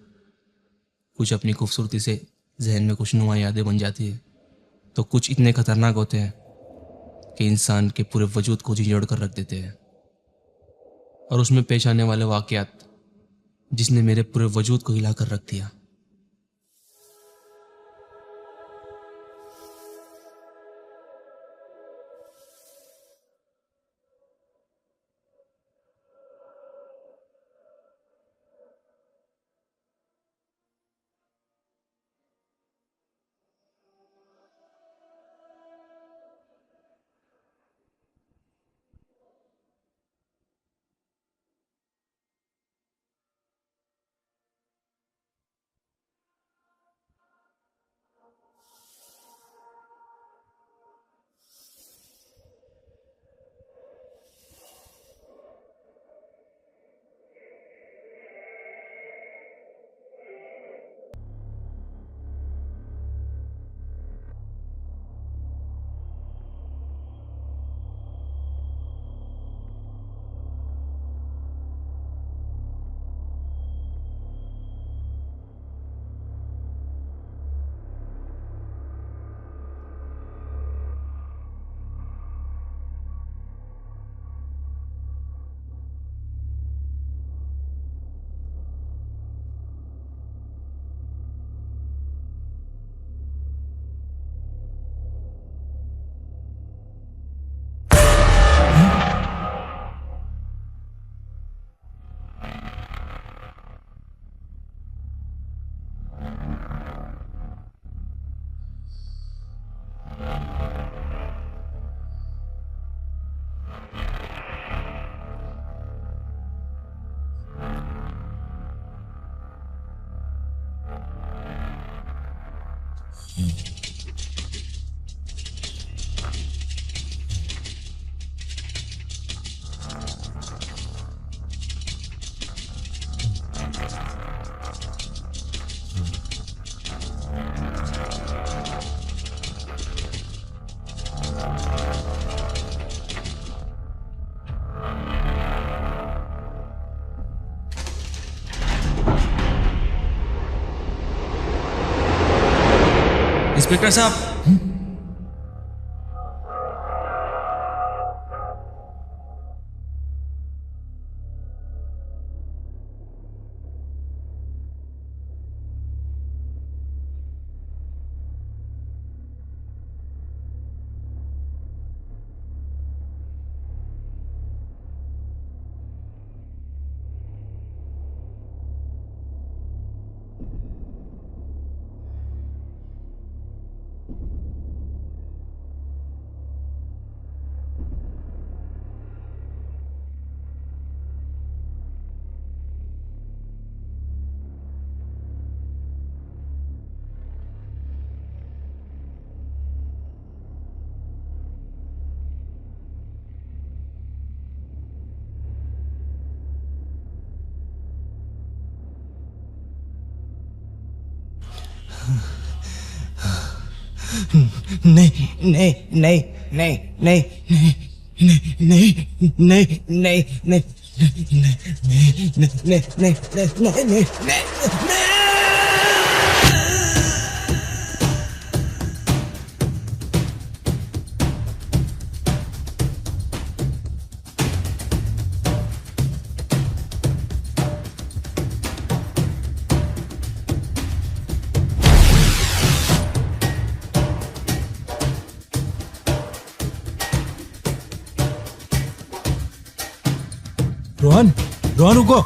कुछ अपनी खूबसूरती से जहन में खुशनुमा यादें बन जाती है, तो कुछ इतने खतरनाक होते हैं कि इंसान के पूरे वजूद को झिझोड़ कर रख देते हैं। और उसमें पेश आने वाले वाक़यात जिसने मेरे पूरे वजूद को हिला कर रख दिया। इंस्पेक्टर साहब, नहीं नहीं नहीं नहीं नहीं नहीं नहीं नहीं नहीं नहीं नहीं नहीं रोहन, रोहन रुको।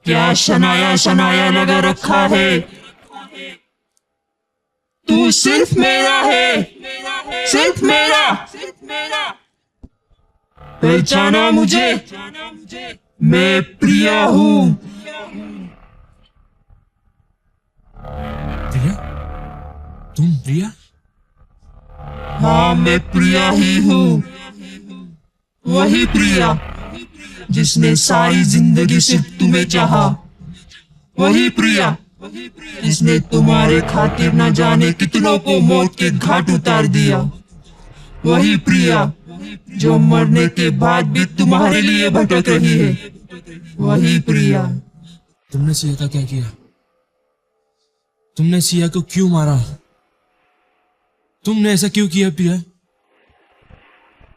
क्या शनाया शनाया लगा रखा है? तू सिर्फ मेरा है, सिर्फ मेरा। पहचाना मुझे? मैं प्रिया हूं। प्रिया? तुम प्रिया? हाँ, मैं प्रिया ही हूँ। वही प्रिया जिसने सारी जिंदगी सिर्फ तुम्हें चाहा। वही प्रिया जिसने तुम्हारे खातिर न जाने कितनों को मौत के घाट उतार दिया। वही प्रिया जो मरने के बाद भी तुम्हारे लिए भटक रही है। वही प्रिया। तुमने सिया का क्या किया? तुमने सिया को क्यों मारा? तुमने ऐसा क्यों किया प्रिया?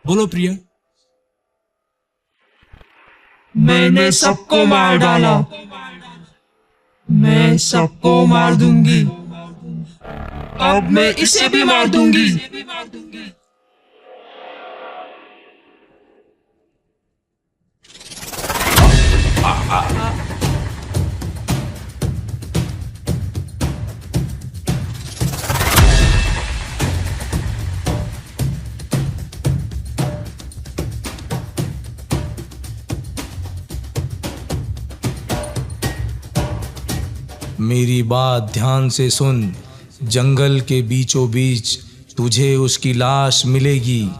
बोलो प्रिया। मैंने सबको मार डाला। मैं सबको मार दूंगी। अब मैं इसे भी मार दूंगी। मेरी बात ध्यान से सुन। जंगल के बीचों बीच तुझे उसकी लाश मिलेगी।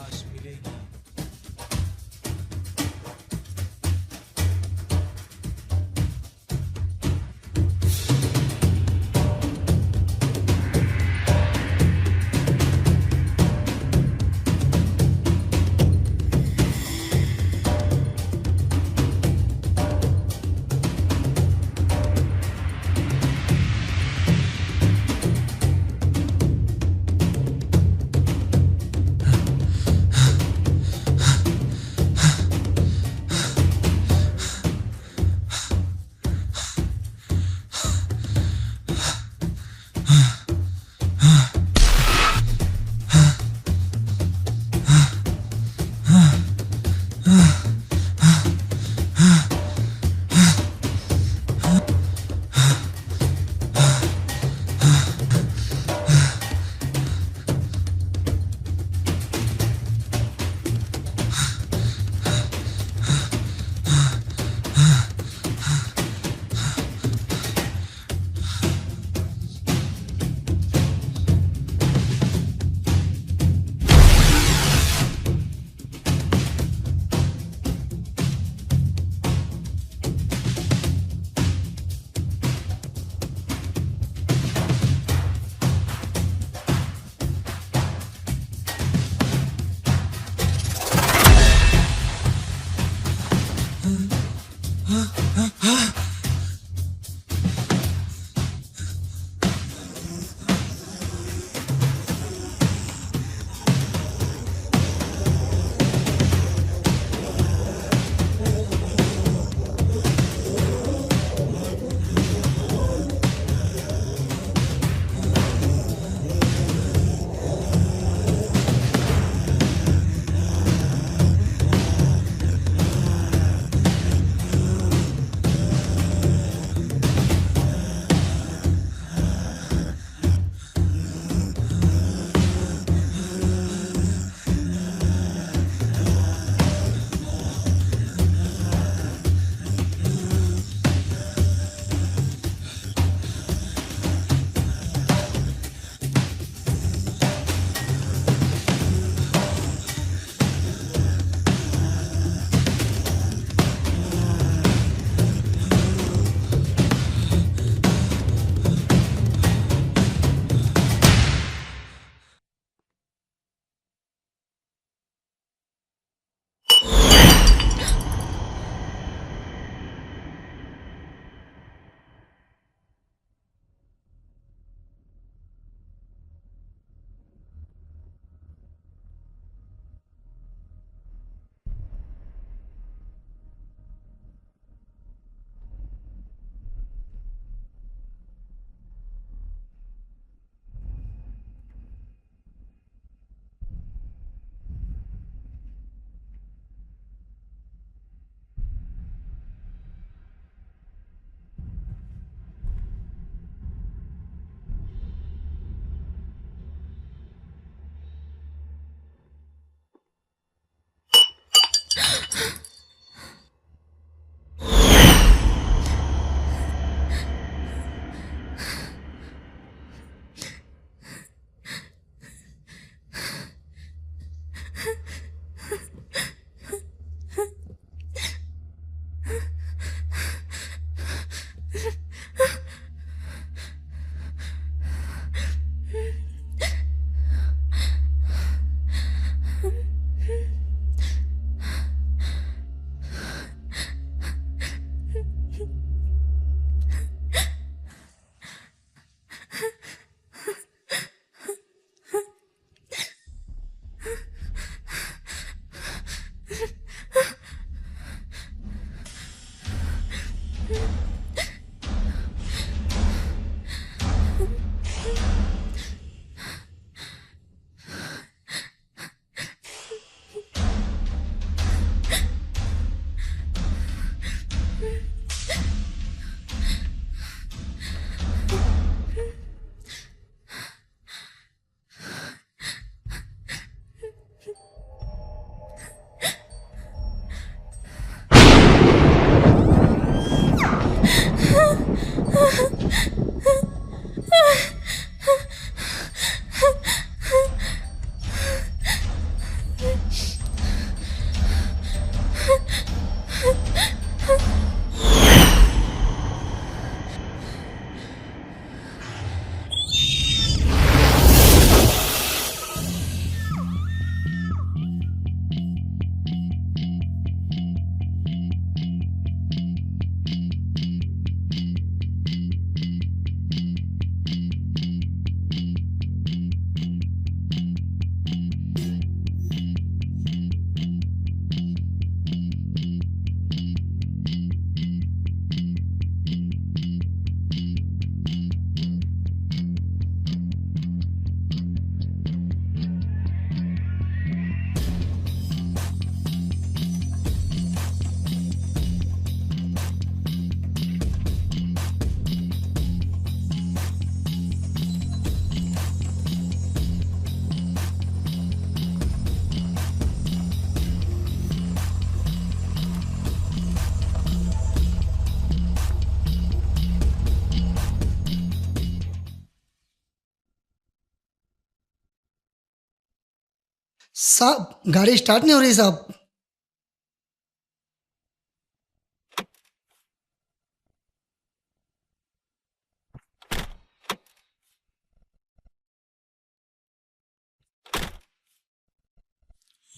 साहब गाड़ी स्टार्ट नहीं हो रही साहब।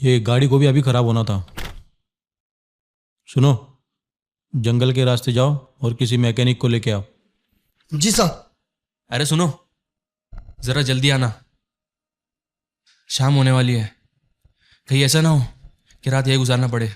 ये गाड़ी को भी अभी खराब होना था। सुनो, जंगल के रास्ते जाओ और किसी मैकेनिक को लेके आओ। जी साहब। अरे सुनो, जरा जल्दी आना, शाम होने वाली है। कहीं ऐसा ना हो कि रात यही गुजारना पड़े।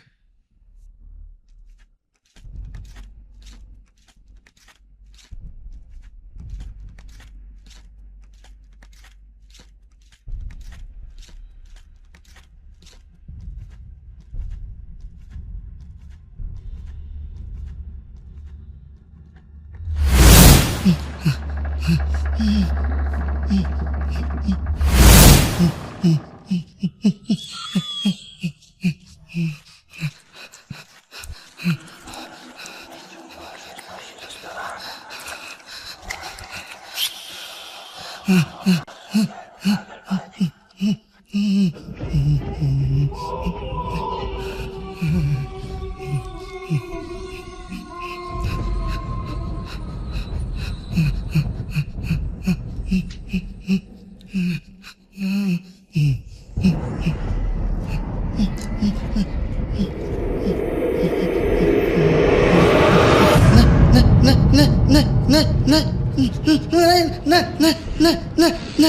न